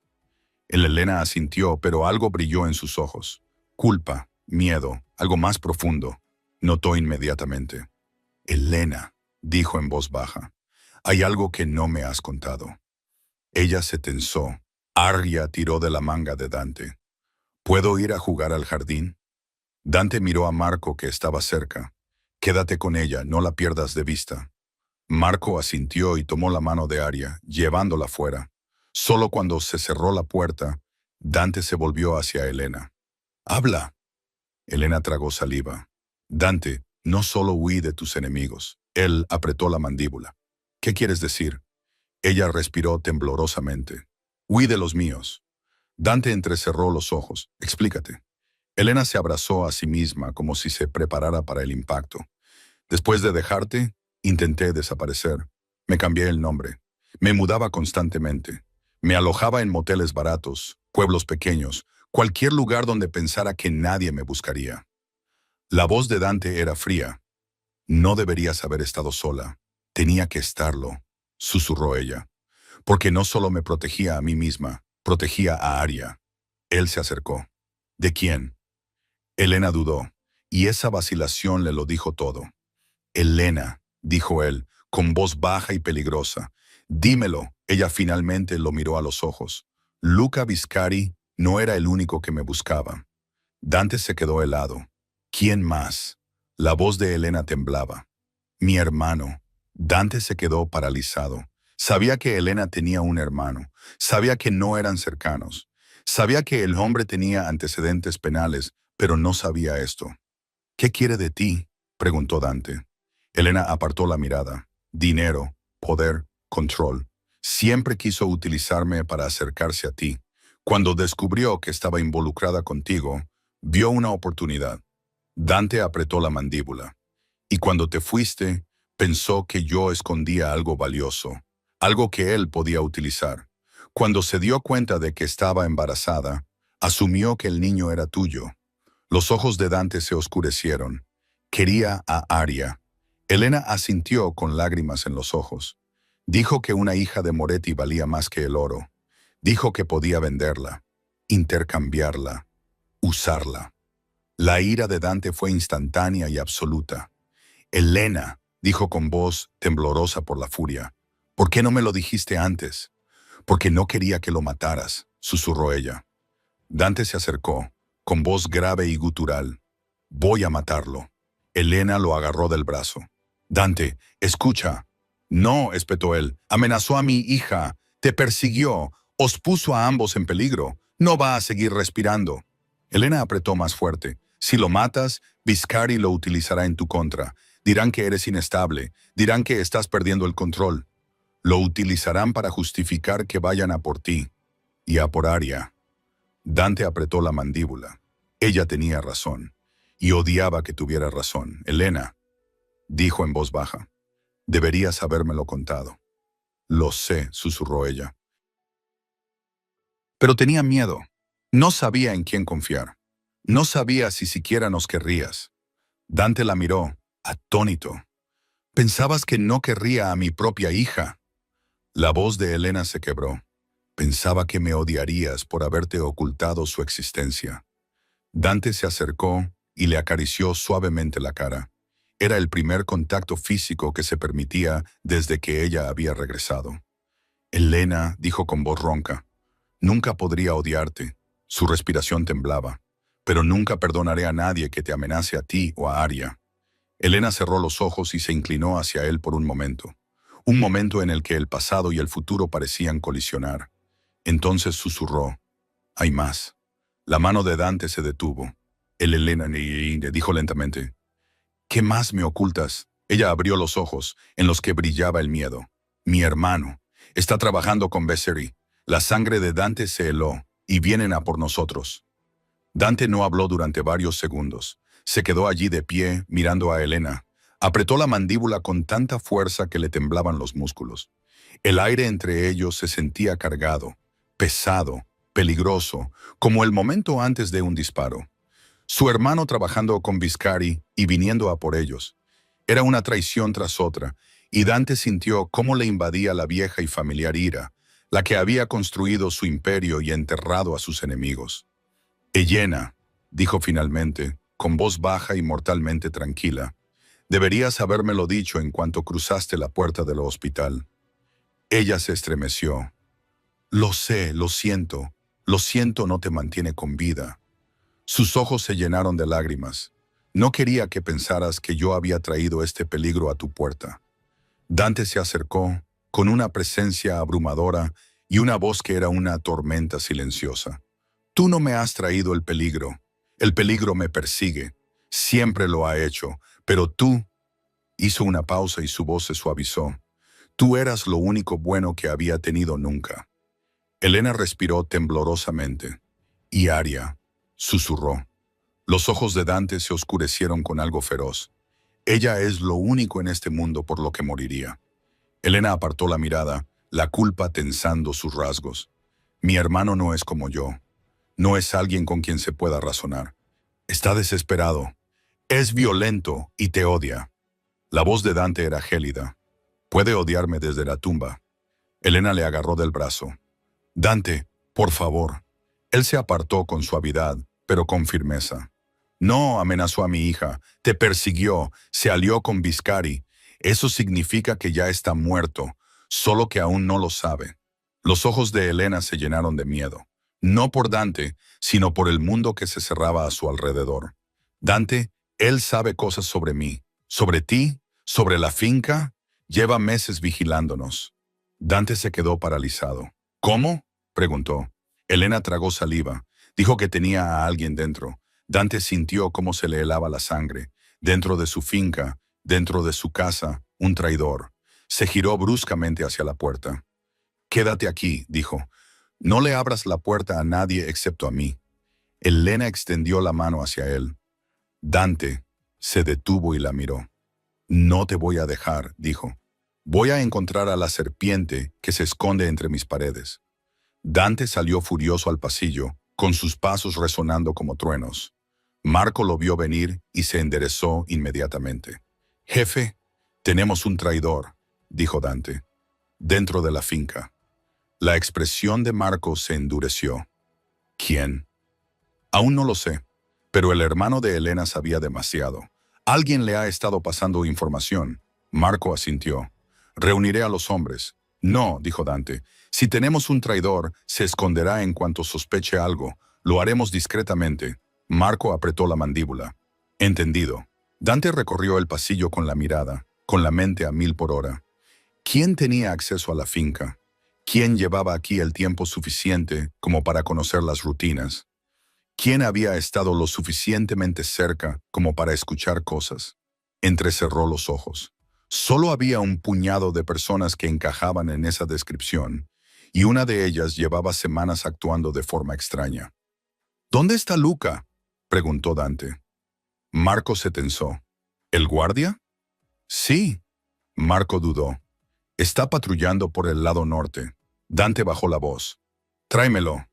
Helena asintió, pero algo brilló en sus ojos. Culpa, miedo, algo más profundo. Notó inmediatamente. «Helena», dijo en voz baja, «hay algo que no me has contado». Ella se tensó. Arya tiró de la manga de Dante. «¿Puedo ir a jugar al jardín?» Dante miró a Marco, que estaba cerca. «Quédate con ella, no la pierdas de vista». Marco asintió y tomó la mano de Arya, llevándola fuera. Solo cuando se cerró la puerta, Dante se volvió hacia Helena. «Habla». Helena tragó saliva. «Dante, no solo huí de tus enemigos». Él apretó la mandíbula. «¿Qué quieres decir?» Ella respiró temblorosamente. «Huí de los míos». Dante entrecerró los ojos. «Explícate». Helena se abrazó a sí misma como si se preparara para el impacto. «Después de dejarte, intenté desaparecer. Me cambié el nombre. Me mudaba constantemente. Me alojaba en moteles baratos, pueblos pequeños, cualquier lugar donde pensara que nadie me buscaría». La voz de Dante era fría. «No deberías haber estado sola. Tenía que estarlo», susurró ella. «Porque no solo me protegía a mí misma, protegía a Arya». Él se acercó. «¿De quién?» Helena dudó, y esa vacilación le lo dijo todo. «Helena», dijo él, con voz baja y peligrosa. «Dímelo». Ella finalmente lo miró a los ojos. «Luca Viscari no era el único que me buscaba». Dante se quedó helado. «¿Quién más?» La voz de Helena temblaba. «Mi hermano». Dante se quedó paralizado. Sabía que Helena tenía un hermano. Sabía que no eran cercanos. Sabía que el hombre tenía antecedentes penales, pero no sabía esto. ¿Qué quiere de ti?, preguntó Dante. Elena apartó la mirada. Dinero, poder, control. Siempre quiso utilizarme para acercarse a ti. Cuando descubrió que estaba involucrada contigo, vio una oportunidad. Dante apretó la mandíbula. Y cuando te fuiste, pensó que yo escondía algo valioso, algo que él podía utilizar. Cuando se dio cuenta de que estaba embarazada, asumió que el niño era tuyo. Los ojos de Dante se oscurecieron. Quería a Aria. Elena asintió con lágrimas en los ojos. Dijo que una hija de Moretti valía más que el oro. Dijo que podía venderla, intercambiarla, usarla. La ira de Dante fue instantánea y absoluta. Elena, dijo con voz temblorosa por la furia, ¿por qué no me lo dijiste antes? Porque no quería que lo mataras, susurró ella. Dante se acercó, con voz grave y gutural. Voy a matarlo. Elena lo agarró del brazo. Dante, escucha. No, espetó él, amenazó a mi hija, te persiguió, os puso a ambos en peligro. No va a seguir respirando. Elena apretó más fuerte. Si lo matas, Viscari lo utilizará en tu contra. Dirán que eres inestable, dirán que estás perdiendo el control. Lo utilizarán para justificar que vayan a por ti y a por Aria. Dante apretó la mandíbula. Ella tenía razón, y odiaba que tuviera razón. Elena, dijo en voz baja, deberías habérmelo contado. Lo sé, susurró ella. Pero tenía miedo. No sabía en quién confiar. No sabía si siquiera nos querrías. Dante la miró, atónito. ¿Pensabas que no querría a mi propia hija? La voz de Elena se quebró. Pensaba que me odiarías por haberte ocultado su existencia. Dante se acercó y le acarició suavemente la cara. Era el primer contacto físico que se permitía desde que ella había regresado. Elena, dijo con voz ronca, nunca podría odiarte. Su respiración temblaba. Pero nunca perdonaré a nadie que te amenace a ti o a Aria. Elena cerró los ojos y se inclinó hacia él por un momento en el que el pasado y el futuro parecían colisionar. Entonces susurró, hay más. La mano de Dante se detuvo. Elena le dijo lentamente, ¿qué más me ocultas? Ella abrió los ojos, en los que brillaba el miedo. Mi hermano está trabajando con Besseri. La sangre de Dante se heló, y vienen a por nosotros. Dante no habló durante varios segundos. Se quedó allí de pie, mirando a Elena. Apretó la mandíbula con tanta fuerza que le temblaban los músculos. El aire entre ellos se sentía cargado, pesado, peligroso, como el momento antes de un disparo. Su hermano trabajando con Viscari y viniendo a por ellos. Era una traición tras otra, y Dante sintió cómo le invadía la vieja y familiar ira, la que había construido su imperio y enterrado a sus enemigos. Elena, dijo finalmente, con voz baja y mortalmente tranquila, deberías habérmelo dicho en cuanto cruzaste la puerta del hospital. Ella se estremeció. Lo sé, lo siento no te mantiene con vida. Sus ojos se llenaron de lágrimas. No quería que pensaras que yo había traído este peligro a tu puerta. Dante se acercó, con una presencia abrumadora y una voz que era una tormenta silenciosa. Tú no me has traído el peligro me persigue, siempre lo ha hecho, pero tú, hizo una pausa y su voz se suavizó, tú eras lo único bueno que había tenido nunca. Elena respiró temblorosamente. Y Aria, susurró. Los ojos de Dante se oscurecieron con algo feroz. Ella es lo único en este mundo por lo que moriría. Elena apartó la mirada, la culpa tensando sus rasgos. Mi hermano no es como yo. No es alguien con quien se pueda razonar. Está desesperado. Es violento y te odia. La voz de Dante era gélida. Puede odiarme desde la tumba. Elena le agarró del brazo. Dante, por favor. Él se apartó con suavidad, pero con firmeza. No, amenazó a mi hija. Te persiguió. Se alió con Viscari. Eso significa que ya está muerto, solo que aún no lo sabe. Los ojos de Elena se llenaron de miedo. No por Dante, sino por el mundo que se cerraba a su alrededor. Dante, él sabe cosas sobre mí, sobre ti, sobre la finca. Lleva meses vigilándonos. Dante se quedó paralizado. ¿Cómo?, preguntó. Elena tragó saliva. Dijo que tenía a alguien dentro. Dante sintió cómo se le helaba la sangre. Dentro de su finca, dentro de su casa, un traidor. Se giró bruscamente hacia la puerta. «Quédate aquí», dijo. «No le abras la puerta a nadie excepto a mí». Elena extendió la mano hacia él. Dante se detuvo y la miró. «No te voy a dejar», dijo. «Voy a encontrar a la serpiente que se esconde entre mis paredes». Dante salió furioso al pasillo, con sus pasos resonando como truenos. Marco lo vio venir y se enderezó inmediatamente. «Jefe, tenemos un traidor», dijo Dante. «Dentro de la finca». La expresión de Marco se endureció. «¿Quién?» «Aún no lo sé, pero el hermano de Elena sabía demasiado. Alguien le ha estado pasando información». Marco asintió. «Reuniré a los hombres». «No», dijo Dante. «Si tenemos un traidor, se esconderá en cuanto sospeche algo. Lo haremos discretamente». Marco apretó la mandíbula. «Entendido». Dante recorrió el pasillo con la mirada, con la mente a 1000 por hora. ¿Quién tenía acceso a la finca? ¿Quién llevaba aquí el tiempo suficiente como para conocer las rutinas? ¿Quién había estado lo suficientemente cerca como para escuchar cosas? Entrecerró los ojos. Solo había un puñado de personas que encajaban en esa descripción, y una de ellas llevaba semanas actuando de forma extraña. «¿Dónde está Luca?», preguntó Dante. Marco se tensó. «¿El guardia?». «Sí». Marco dudó. «Está patrullando por el lado norte». Dante bajó la voz. «Tráemelo».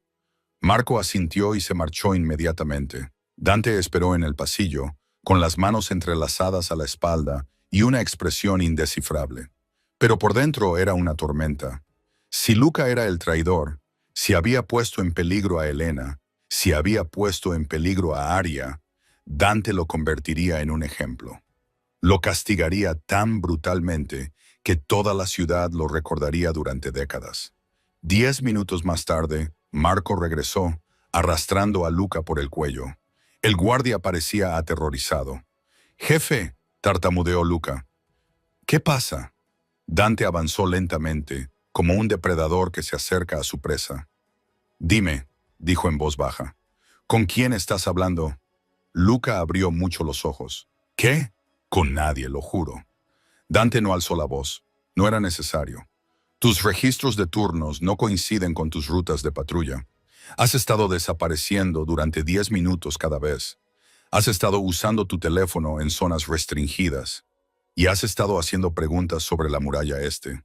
Marco asintió y se marchó inmediatamente. Dante esperó en el pasillo, con las manos entrelazadas a la espalda y una expresión indescifrable. Pero por dentro era una tormenta. Si Luca era el traidor, si había puesto en peligro a Elena, si había puesto en peligro a Aria, Dante lo convertiría en un ejemplo. Lo castigaría tan brutalmente que toda la ciudad lo recordaría durante décadas. 10 minutos más tarde, Marco regresó, arrastrando a Luca por el cuello. El guardia parecía aterrorizado. «Jefe», tartamudeó Luca. «¿Qué pasa?». Dante avanzó lentamente, como un depredador que se acerca a su presa. «Dime», dijo en voz baja. «¿Con quién estás hablando?». Luca abrió mucho los ojos. «¿Qué?». «Con nadie, lo juro». Dante no alzó la voz. No era necesario. Tus registros de turnos no coinciden con tus rutas de patrulla. Has estado desapareciendo durante 10 minutos cada vez. Has estado usando tu teléfono en zonas restringidas. Y has estado haciendo preguntas sobre la muralla este.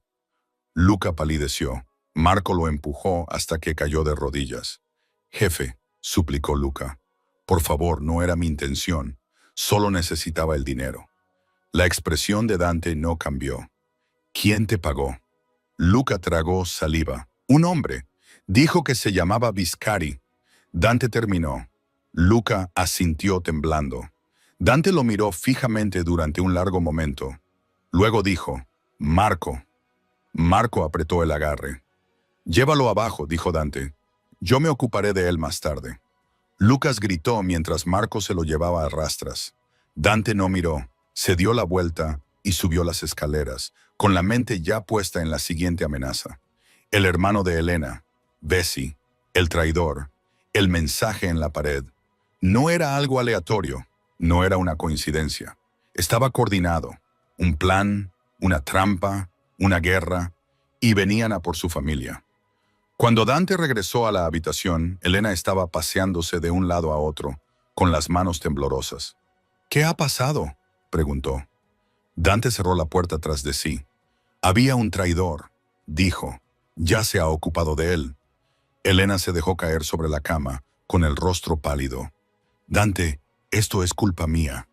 Luca palideció. Marco lo empujó hasta que cayó de rodillas. «Jefe», suplicó Luca. «Por favor, no era mi intención. Solo necesitaba el dinero». La expresión de Dante no cambió. «¿Quién te pagó?». Luca tragó saliva. «Un hombre. Dijo que se llamaba Viscari». Dante terminó. Luca asintió temblando. Dante lo miró fijamente durante un largo momento. Luego dijo: «Marco». Marco apretó el agarre. «Llévalo abajo», dijo Dante. «Yo me ocuparé de él más tarde». Lucas gritó mientras Marco se lo llevaba a rastras. Dante no miró, se dio la vuelta y subió las escaleras, con la mente ya puesta en la siguiente amenaza. El hermano de Elena, Bessie, el traidor, el mensaje en la pared. No era algo aleatorio, no era una coincidencia. Estaba coordinado. Un plan, una trampa, una guerra, y venían a por su familia. Cuando Dante regresó a la habitación, Elena estaba paseándose de un lado a otro, con las manos temblorosas. «¿Qué ha pasado?», preguntó. Dante cerró la puerta tras de sí. «Había un traidor», dijo. «Ya se ha ocupado de él». Elena se dejó caer sobre la cama, con el rostro pálido. «Dante, esto es culpa mía».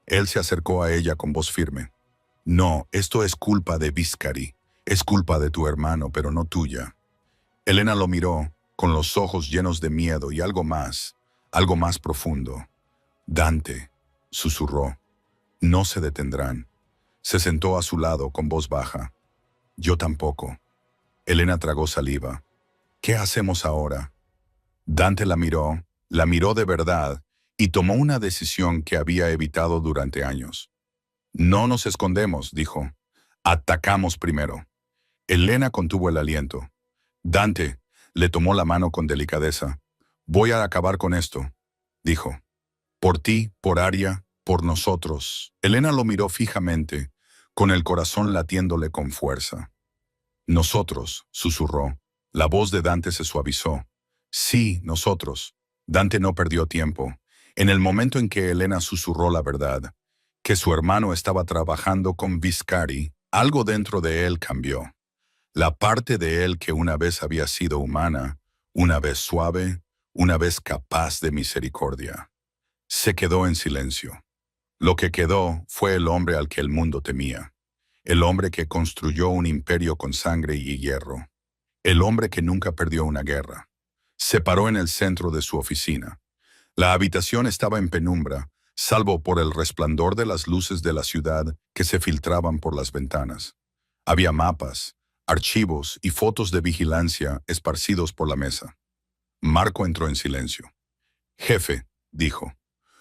Él se acercó a ella con voz firme. «No, esto es culpa de Viscari. Es culpa de tu hermano, pero no tuya». Elena lo miró, con los ojos llenos de miedo y algo más profundo. «Dante», susurró. «No se detendrán». Se sentó a su lado con voz baja. «Yo tampoco». Elena tragó saliva. «¿Qué hacemos ahora?». Dante la miró de verdad y tomó una decisión que había evitado durante años. «No nos escondemos», dijo. «Atacamos primero». Elena contuvo el aliento. «Dante, Le tomó la mano con delicadeza. «Voy a acabar con esto», dijo. «Por ti, por Arya, por nosotros». Elena lo miró fijamente, con el corazón latiéndole con fuerza. «Nosotros», susurró. La voz de Dante se suavizó. «Sí, nosotros». Dante no perdió tiempo. En el momento en que Elena susurró la verdad, que su hermano estaba trabajando con Viscari, algo dentro de él cambió. La parte de él que una vez había sido humana, una vez suave, una vez capaz de misericordia, se quedó en silencio. Lo que quedó fue el hombre al que el mundo temía, el hombre que construyó un imperio con sangre y hierro, el hombre que nunca perdió una guerra. Se paró en el centro de su oficina. La habitación estaba en penumbra, salvo por el resplandor de las luces de la ciudad que se filtraban por las ventanas. Había mapas, archivos y fotos de vigilancia esparcidos por la mesa. Marco entró en silencio. «Jefe», dijo,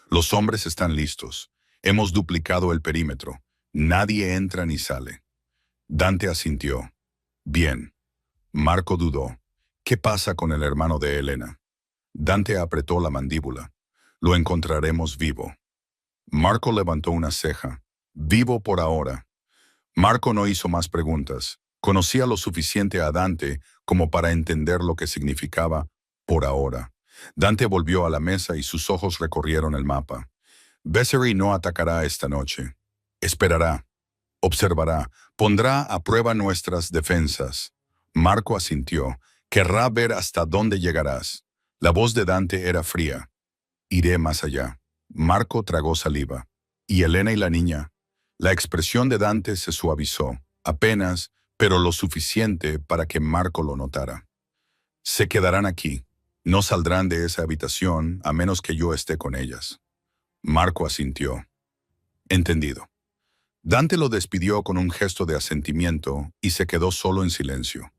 «los hombres están listos. Hemos duplicado el perímetro. Nadie entra ni sale». Dante asintió. «Bien». Marco dudó. «¿Qué pasa con el hermano de Elena?» Dante apretó la mandíbula. «Lo encontraremos vivo». Marco levantó una ceja. «Vivo por ahora». Marco no hizo más preguntas. Conocía lo suficiente a Dante como para entender lo que significaba «por ahora». Dante volvió a la mesa y sus ojos recorrieron el mapa. «Viserys no atacará esta noche. Esperará. Observará. Pondrá a prueba nuestras defensas». Marco asintió. «Querrá ver hasta dónde llegarás». La voz de Dante era fría. «Iré más allá». Marco tragó saliva. «¿Y Elena y la niña?» La expresión de Dante se suavizó, apenas, pero lo suficiente para que Marco lo notara. «Se quedarán aquí. No saldrán de esa habitación a menos que yo esté con ellas». Marco asintió. «Entendido». Dante lo despidió con un gesto de asentimiento y se quedó solo en silencio.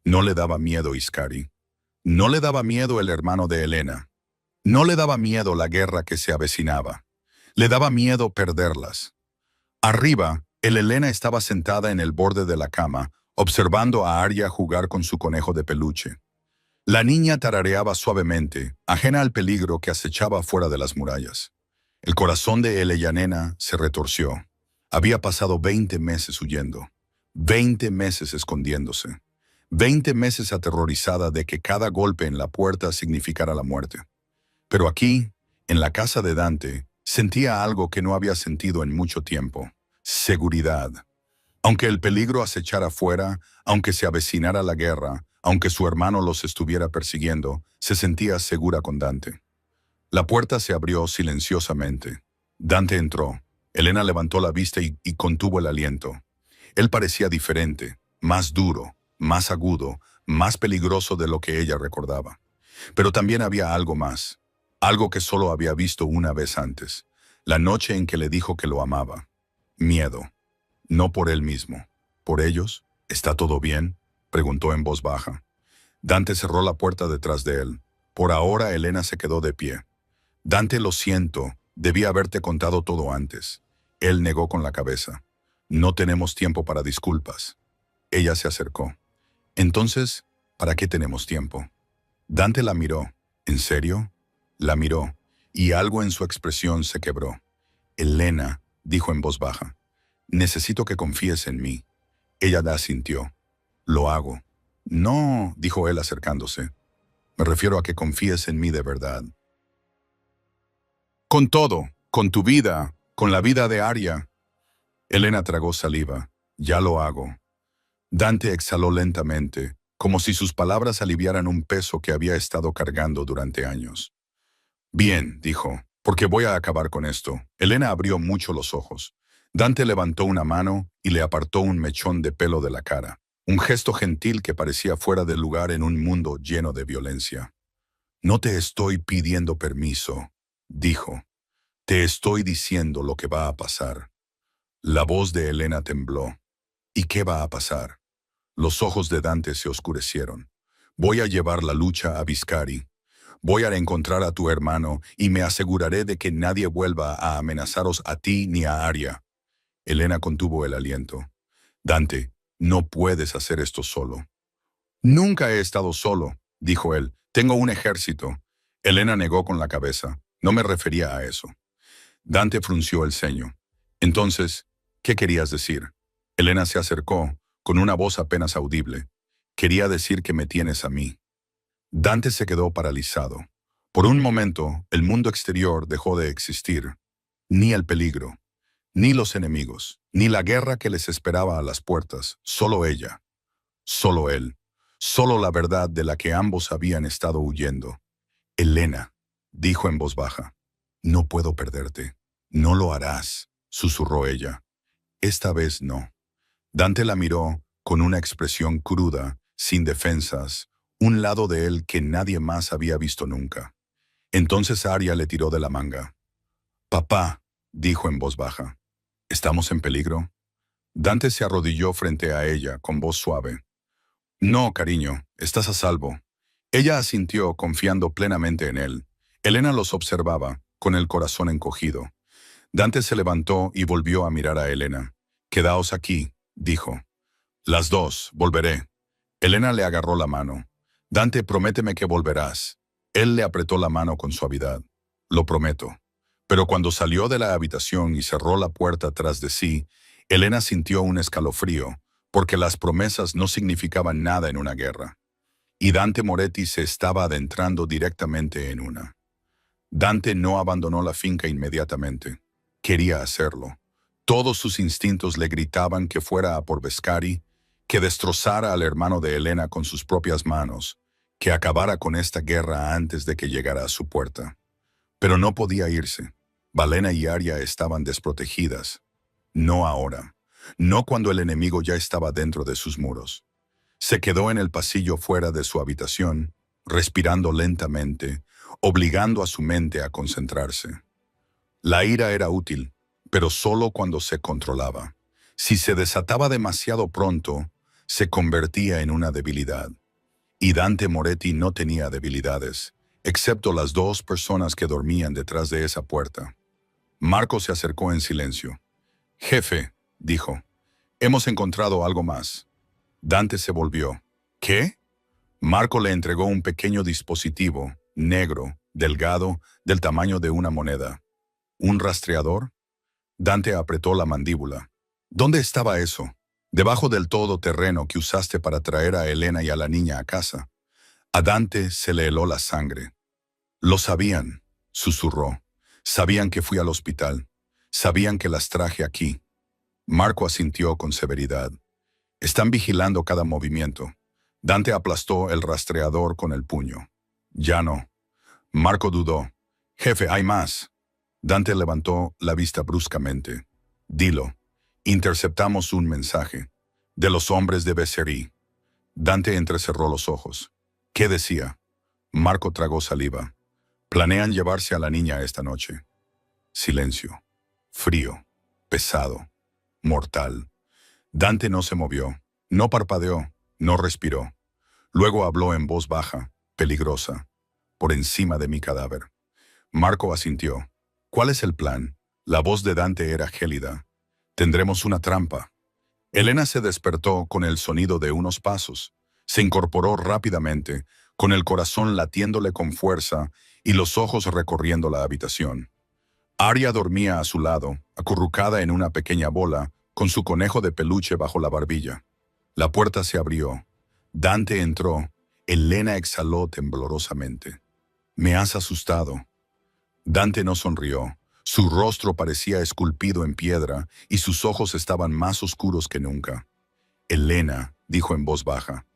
No le daba miedo Iscari. No le daba miedo el hermano de Elena. No le daba miedo la guerra que se avecinaba. Le daba miedo perderlas. Arriba, el Elena estaba sentada en el borde de la cama, observando a Arya jugar con su conejo de peluche. La niña tarareaba suavemente, ajena al peligro que acechaba fuera de las murallas. El corazón de Eleyanena se retorció. Había pasado 20 meses huyendo, 20 meses escondiéndose, 20 meses aterrorizada de que cada golpe en la puerta significara la muerte. Pero aquí, en la casa de Dante, sentía algo que no había sentido en mucho tiempo: seguridad. Aunque el peligro acechara fuera, aunque se avecinara la guerra, aunque su hermano los estuviera persiguiendo, se sentía segura con Dante. La puerta se abrió silenciosamente. Dante entró. Elena levantó la vista y contuvo el aliento. Él parecía diferente, más duro, más agudo, más peligroso de lo que ella recordaba. Pero también había algo más, algo que solo había visto una vez antes, la noche en que le dijo que lo amaba. Miedo. No por él mismo. ¿Por ellos? ¿Está todo bien?, preguntó en voz baja. Dante cerró la puerta detrás de él. Por ahora Elena se quedó de pie. «Dante, lo siento, debí haberte contado todo antes». Él negó con la cabeza. «No tenemos tiempo para disculpas». Ella se acercó. «Entonces, ¿para qué tenemos tiempo?». Dante la miró. «¿En serio?». La miró, y algo en su expresión se quebró. «Elena», dijo en voz baja, «necesito que confíes en mí». Ella asintió. «Lo hago». «No», dijo él acercándose. «Me refiero a que confíes en mí de verdad». «Con todo, con tu vida, con la vida de Arya». Elena tragó saliva. «Ya lo hago». Dante exhaló lentamente, como si sus palabras aliviaran un peso que había estado cargando durante años. «Bien», dijo, «porque voy a acabar con esto». Elena abrió mucho los ojos. Dante levantó una mano y le apartó un mechón de pelo de la cara. Un gesto gentil que parecía fuera de lugar en un mundo lleno de violencia. «No te estoy pidiendo permiso», dijo. «Te estoy diciendo lo que va a pasar». La voz de Elena tembló. «¿Y qué va a pasar?». Los ojos de Dante se oscurecieron. «Voy a llevar la lucha a Viscari. Voy a encontrar a tu hermano y me aseguraré de que nadie vuelva a amenazaros a ti ni a Arya». Elena contuvo el aliento. «Dante, no puedes hacer esto solo». «Nunca he estado solo», dijo él. Tengo un ejército. Elena negó con la cabeza. No me refería a eso. Dante frunció el ceño. Entonces, ¿qué querías decir? Elena se acercó, con una voz apenas audible. Quería decir que me tienes a mí. Dante se quedó paralizado. Por un momento, el mundo exterior dejó de existir. Ni el peligro, ni los enemigos, ni la guerra que les esperaba a las puertas. Solo ella. Solo él. Solo la verdad de la que ambos habían estado huyendo. Elena, dijo en voz baja. No puedo perderte. No lo harás, susurró ella. Esta vez no. Dante la miró con una expresión cruda, sin defensas, un lado de él que nadie más había visto nunca. Entonces Arya le tiró de la manga. Papá, dijo en voz baja. ¿Estamos en peligro? Dante se arrodilló frente a ella con voz suave. No, cariño, estás a salvo. Ella asintió confiando plenamente en él. Elena los observaba, con el corazón encogido. Dante se levantó y volvió a mirar a Elena. Quedaos aquí, dijo. Las dos, volveré. Elena le agarró la mano. Dante, prométeme que volverás. Él le apretó la mano con suavidad. Lo prometo. Pero cuando salió de la habitación y cerró la puerta tras de sí, Elena sintió un escalofrío, porque las promesas no significaban nada en una guerra. Y Dante Moretti se estaba adentrando directamente en una. Dante no abandonó la finca inmediatamente. Quería hacerlo. Todos sus instintos le gritaban que fuera a por Bescari, que destrozara al hermano de Elena con sus propias manos, que acabara con esta guerra antes de que llegara a su puerta. Pero no podía irse. Valena y Arya estaban desprotegidas. No ahora. No cuando el enemigo ya estaba dentro de sus muros. Se quedó en el pasillo fuera de su habitación, respirando lentamente, obligando a su mente a concentrarse. La ira era útil, pero solo cuando se controlaba. Si se desataba demasiado pronto, se convertía en una debilidad. Y Dante Moretti no tenía debilidades, excepto las dos personas que dormían detrás de esa puerta. Marco se acercó en silencio. Jefe, dijo, hemos encontrado algo más. Dante se volvió. ¿Qué? Marco le entregó un pequeño dispositivo, negro, delgado, del tamaño de una moneda. ¿Un rastreador? Dante apretó la mandíbula. ¿Dónde estaba eso? Debajo del todoterreno que usaste para traer a Elena y a la niña a casa. A Dante se le heló la sangre. Lo sabían, susurró. Sabían que fui al hospital. Sabían que las traje aquí. Marco asintió con severidad. Están vigilando cada movimiento. Dante aplastó el rastreador con el puño. Ya no. Marco dudó. Jefe, hay más. Dante levantó la vista bruscamente. Dilo. Interceptamos un mensaje. De los hombres de Besserí. Dante entrecerró los ojos. ¿Qué decía? Marco tragó saliva. Planean llevarse a la niña esta noche. Silencio. Frío. Pesado. Mortal. Dante no se movió. No parpadeó. No respiró. Luego habló en voz baja, peligrosa. Por encima de mi cadáver. Marco asintió. ¿Cuál es el plan? La voz de Dante era gélida. Tendremos una trampa. Elena se despertó con el sonido de unos pasos. Se incorporó rápidamente, con el corazón latiéndole con fuerza y los ojos recorriendo la habitación. Arya dormía a su lado, acurrucada en una pequeña bola, con su conejo de peluche bajo la barbilla. La puerta se abrió. Dante entró. Elena exhaló temblorosamente. «Me has asustado». Dante no sonrió. Su rostro parecía esculpido en piedra y sus ojos estaban más oscuros que nunca. «Elena», dijo en voz baja,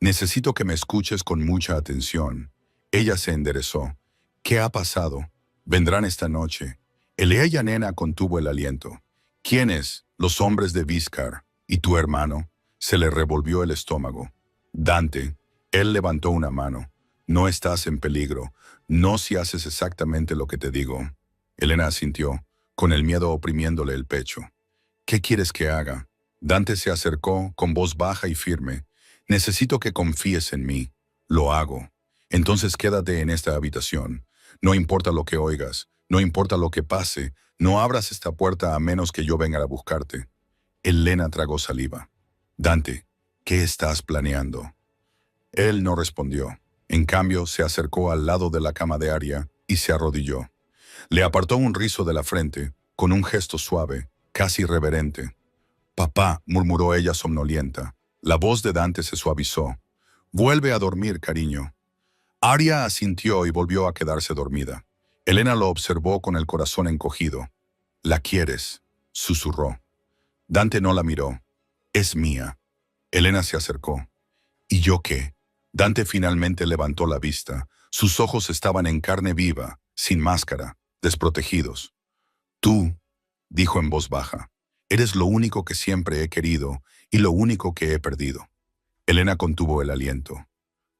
«necesito que me escuches con mucha atención». Ella se enderezó. «¿Qué ha pasado? Vendrán esta noche». Elea Yanena contuvo el aliento. «¿Quiénes? Los hombres de Viscar. ¿Y tu hermano?» Se le revolvió el estómago. «Dante». Él levantó una mano. «No estás en peligro. No si haces exactamente lo que te digo». Elena asintió, con el miedo oprimiéndole el pecho. «¿Qué quieres que haga?» Dante se acercó con voz baja y firme. «Necesito que confíes en mí». «Lo hago». «Entonces quédate en esta habitación. No importa lo que oigas, no importa lo que pase, no abras esta puerta a menos que yo venga a buscarte». Elena tragó saliva. «Dante, ¿qué estás planeando?» Él no respondió. En cambio, se acercó al lado de la cama de Aria y se arrodilló. Le apartó un rizo de la frente, con un gesto suave, casi reverente. «Papá», murmuró ella somnolienta. La voz de Dante se suavizó. «Vuelve a dormir, cariño». Aria asintió y volvió a quedarse dormida. Elena lo observó con el corazón encogido. «¿La quieres?», susurró. Dante no la miró. «Es mía». Elena se acercó. «¿Y yo qué?». Dante finalmente levantó la vista. Sus ojos estaban en carne viva, sin máscara, desprotegidos. «Tú», dijo en voz baja, «eres lo único que siempre he querido y lo único que he perdido». Elena contuvo el aliento.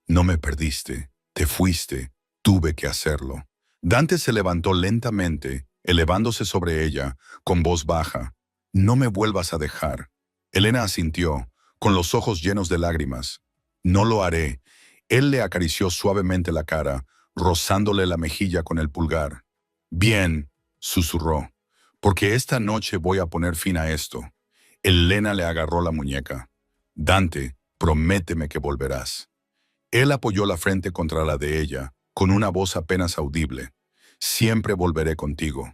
«No me perdiste, te fuiste, tuve que hacerlo». Dante se levantó lentamente, elevándose sobre ella, con voz baja. «No me vuelvas a dejar». Elena asintió, con los ojos llenos de lágrimas. «No lo haré». Él le acarició suavemente la cara, rozándole la mejilla con el pulgar. «Bien», susurró, «porque esta noche voy a poner fin a esto». Elena le agarró la muñeca. «Dante, prométeme que volverás». Él apoyó la frente contra la de ella, con una voz apenas audible. «Siempre volveré contigo».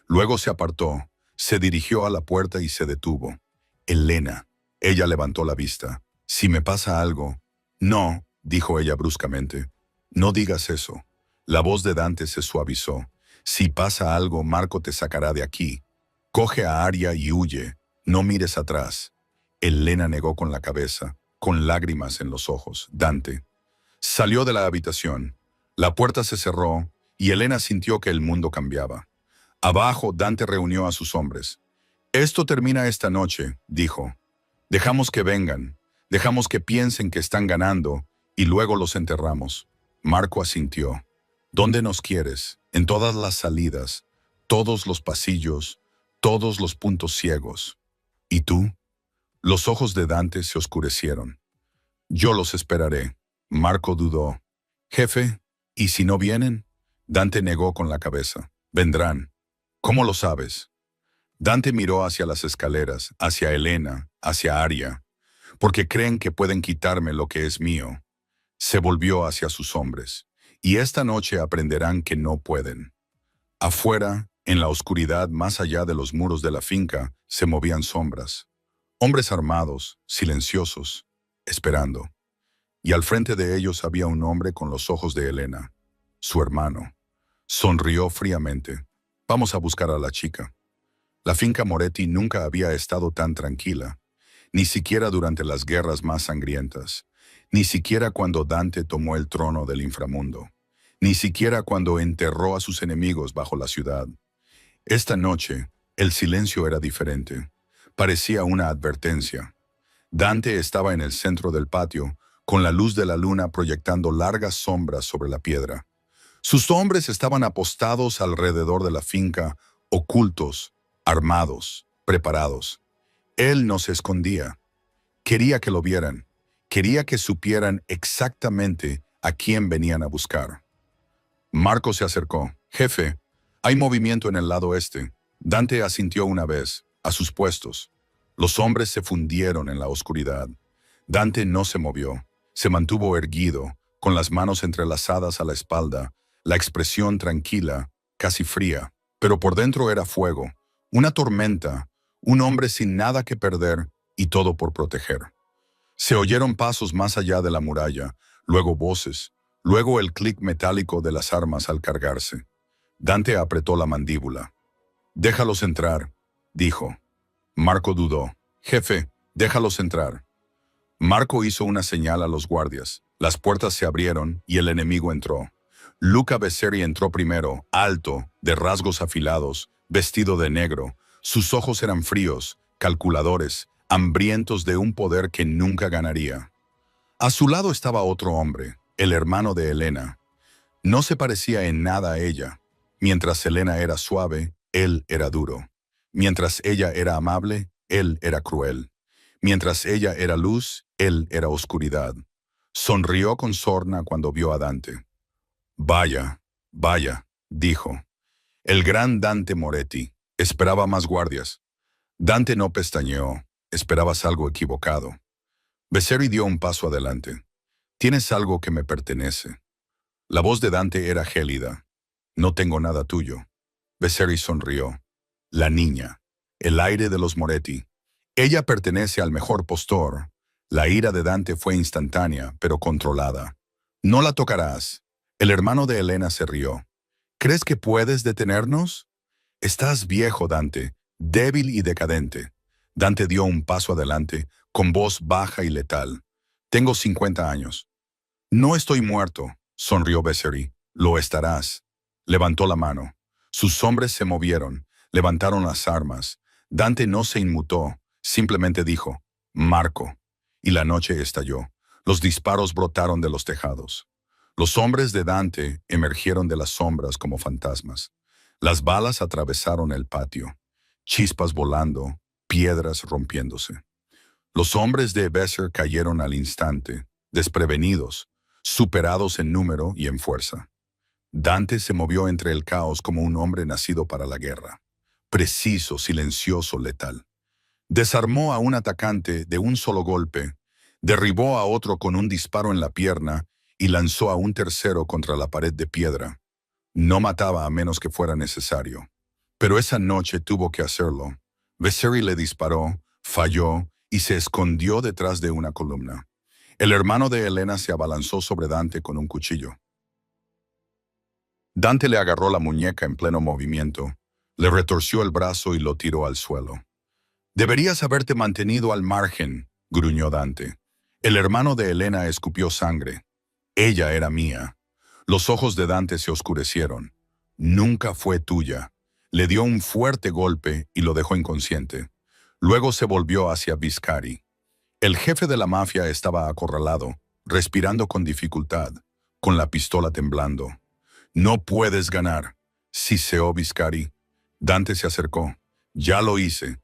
Luego se apartó, se dirigió a la puerta y se detuvo. «Elena». Ella levantó la vista. «Si me pasa algo». «No», dijo ella bruscamente. «No digas eso». La voz de Dante se suavizó. «Si pasa algo, Marco te sacará de aquí. Coge a Aria y huye. No mires atrás». Elena negó con la cabeza, con lágrimas en los ojos. Dante salió de la habitación. La puerta se cerró y Elena sintió que el mundo cambiaba. Abajo, Dante reunió a sus hombres. «Esto termina esta noche», dijo. «Dejamos que vengan, dejamos que piensen que están ganando y luego los enterramos». Marco asintió. «¿Dónde nos quieres? En todas las salidas, todos los pasillos, todos los puntos ciegos». «¿Y tú?». Los ojos de Dante se oscurecieron. «Yo los esperaré». Marco dudó. «Jefe, ¿y si no vienen?». Dante negó con la cabeza. «Vendrán». «¿Cómo lo sabes?». Dante miró hacia las escaleras, hacia Elena, hacia Aria. «Porque creen que pueden quitarme lo que es mío». Se volvió hacia sus hombres. «Y esta noche aprenderán que no pueden». Afuera, en la oscuridad más allá de los muros de la finca, se movían sombras. Hombres armados, silenciosos, esperando. Y al frente de ellos había un hombre con los ojos de Elena, su hermano. Sonrió fríamente. «Vamos a buscar a la chica». La finca Moretti nunca había estado tan tranquila, ni siquiera durante las guerras más sangrientas, ni siquiera cuando Dante tomó el trono del inframundo, ni siquiera cuando enterró a sus enemigos bajo la ciudad. Esta noche, el silencio era diferente. Parecía una advertencia. Dante estaba en el centro del patio, con la luz de la luna proyectando largas sombras sobre la piedra. Sus hombres estaban apostados alrededor de la finca, ocultos, armados, preparados. Él no se escondía. Quería que lo vieran. Quería que supieran exactamente a quién venían a buscar. Marco se acercó. «Jefe, hay movimiento en el lado este». Dante asintió una vez, a sus puestos. Los hombres se fundieron en la oscuridad. Dante no se movió. Se mantuvo erguido, con las manos entrelazadas a la espalda, la expresión tranquila, casi fría. Pero por dentro era fuego. Una tormenta, un hombre sin nada que perder y todo por proteger. Se oyeron pasos más allá de la muralla, luego voces, luego el clic metálico de las armas al cargarse. Dante apretó la mandíbula. «Déjalos entrar», dijo. Marco dudó. «Jefe, déjalos entrar». Marco hizo una señal a los guardias. Las puertas se abrieron y el enemigo entró. Luca Becerri entró primero, alto, de rasgos afilados, vestido de negro. Sus ojos eran fríos, calculadores, hambrientos de un poder que nunca ganaría. A su lado estaba otro hombre, el hermano de Elena. No se parecía en nada a ella. Mientras Elena era suave, él era duro. Mientras ella era amable, él era cruel. Mientras ella era luz, él era oscuridad. Sonrió con sorna cuando vio a Dante. «Vaya, vaya», dijo. El gran Dante Moretti. Esperaba más guardias. Dante no pestañeó. Esperabas algo equivocado. Becerri dio un paso adelante. Tienes algo que me pertenece. La voz de Dante era gélida. No tengo nada tuyo. Viserys sonrió. La niña. El aire de los Moretti. Ella pertenece al mejor postor. La ira de Dante fue instantánea, pero controlada. No la tocarás. El hermano de Helena se rió. ¿Crees que puedes detenernos? Estás viejo, Dante, débil y decadente. Dante dio un paso adelante, con voz baja y letal. Tengo 50 años. No estoy muerto, sonrió Viserys. Lo estarás. Levantó la mano. Sus hombres se movieron, levantaron las armas. Dante no se inmutó, simplemente dijo, Marco. Y la noche estalló. Los disparos brotaron de los tejados. Los hombres de Dante emergieron de las sombras como fantasmas. Las balas atravesaron el patio, chispas volando, piedras rompiéndose. Los hombres de Besser cayeron al instante, desprevenidos, superados en número y en fuerza. Dante se movió entre el caos como un hombre nacido para la guerra, preciso, silencioso, letal. Desarmó a un atacante de un solo golpe, derribó a otro con un disparo en la pierna y lanzó a un tercero contra la pared de piedra. No mataba a menos que fuera necesario. Pero esa noche tuvo que hacerlo. Viserys le disparó, falló y se escondió detrás de una columna. El hermano de Helena se abalanzó sobre Dante con un cuchillo. Dante le agarró la muñeca en pleno movimiento, le retorció el brazo y lo tiró al suelo. «Deberías haberte mantenido al margen», gruñó Dante. El hermano de Helena escupió sangre. «Ella era mía». Los ojos de Dante se oscurecieron. «Nunca fue tuya». Le dio un fuerte golpe y lo dejó inconsciente. Luego se volvió hacia Viscari. El jefe de la mafia estaba acorralado, respirando con dificultad, con la pistola temblando. «No puedes ganar», siseó Viscari. Dante se acercó. «Ya lo hice».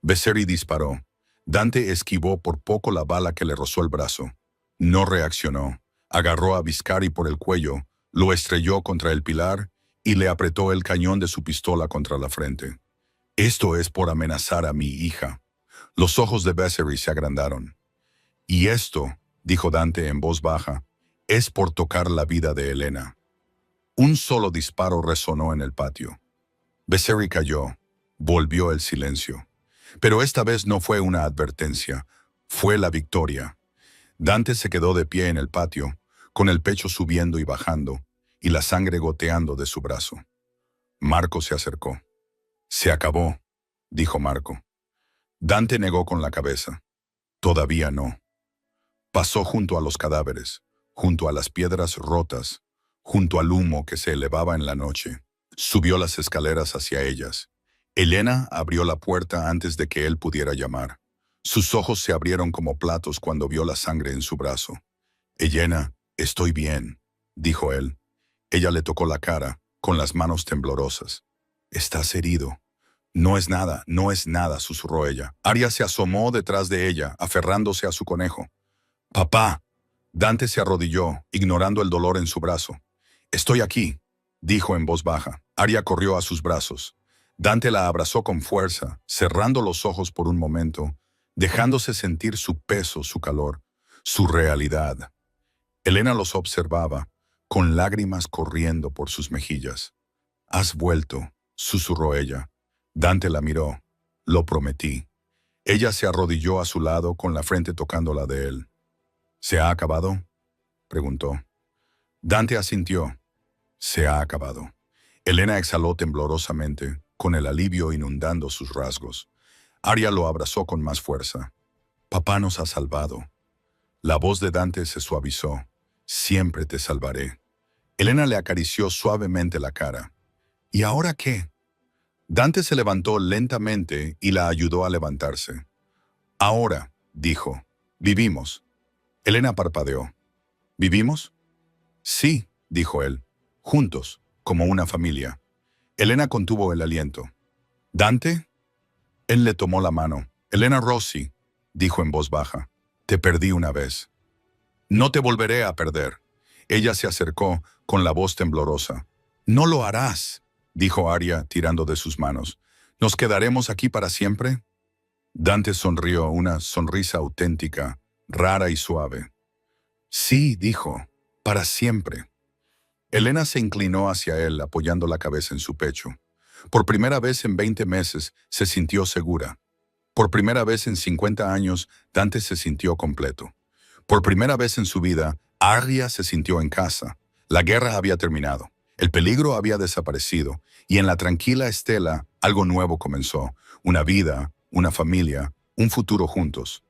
Viserys disparó. Dante esquivó por poco la bala que le rozó el brazo. No reaccionó. Agarró a Viscari por el cuello, lo estrelló contra el pilar y le apretó el cañón de su pistola contra la frente. «Esto es por amenazar a mi hija». Los ojos de Viserys se agrandaron. «Y esto», dijo Dante en voz baja, «es por tocar la vida de Helena». Un solo disparo resonó en el patio. Viserys cayó. Volvió el silencio. Pero esta vez no fue una advertencia, fue la victoria. Dante se quedó de pie en el patio, con el pecho subiendo y bajando, y la sangre goteando de su brazo. Marco se acercó. «Se acabó», dijo Marco. Dante negó con la cabeza. «Todavía no». Pasó junto a los cadáveres, junto a las piedras rotas, junto al humo que se elevaba en la noche. Subió las escaleras hacia ellas. Helena abrió la puerta antes de que él pudiera llamar. Sus ojos se abrieron como platos cuando vio la sangre en su brazo. «Helena, estoy bien», dijo él. Ella le tocó la cara, con las manos temblorosas. «Estás herido». «No es nada», susurró ella. Arya se asomó detrás de ella, aferrándose a su conejo. «Papá». Dante se arrodilló, ignorando el dolor en su brazo. «Estoy aquí», dijo en voz baja. Arya corrió a sus brazos. Dante la abrazó con fuerza, cerrando los ojos por un momento, dejándose sentir su peso, su calor, su realidad. Helena los observaba, con lágrimas corriendo por sus mejillas. «Has vuelto», susurró ella. Dante la miró. «Lo prometí». Ella se arrodilló a su lado con la frente tocando la de él. «¿Se ha acabado?», preguntó. Dante asintió. «Se ha acabado». Helena exhaló temblorosamente, con el alivio inundando sus rasgos. Arya lo abrazó con más fuerza. «Papá nos ha salvado». La voz de Dante se suavizó. «Siempre te salvaré». Helena le acarició suavemente la cara. «¿Y ahora qué?». Dante se levantó lentamente y la ayudó a levantarse. «Ahora», dijo, «vivimos». Helena parpadeó. «¿Vivimos?». «Sí», dijo él, «juntos, como una familia». Helena contuvo el aliento. «¿Dante?». Él le tomó la mano. «Helena Rossi», dijo en voz baja, «te perdí una vez. No te volveré a perder». Ella se acercó con la voz temblorosa. «No lo harás», dijo Arya tirando de sus manos. «¿Nos quedaremos aquí para siempre?». Dante sonrió, una sonrisa auténtica, rara y suave. Sí, dijo, para siempre. Elena se inclinó hacia él, apoyando la cabeza en su pecho. Por primera vez en 20 meses se sintió segura. Por primera vez en 50 años, Dante se sintió completo. Por primera vez en su vida, Arya se sintió en casa. La guerra había terminado. El peligro había desaparecido. Y en la tranquila Estela, algo nuevo comenzó. Una vida, una familia, un futuro juntos.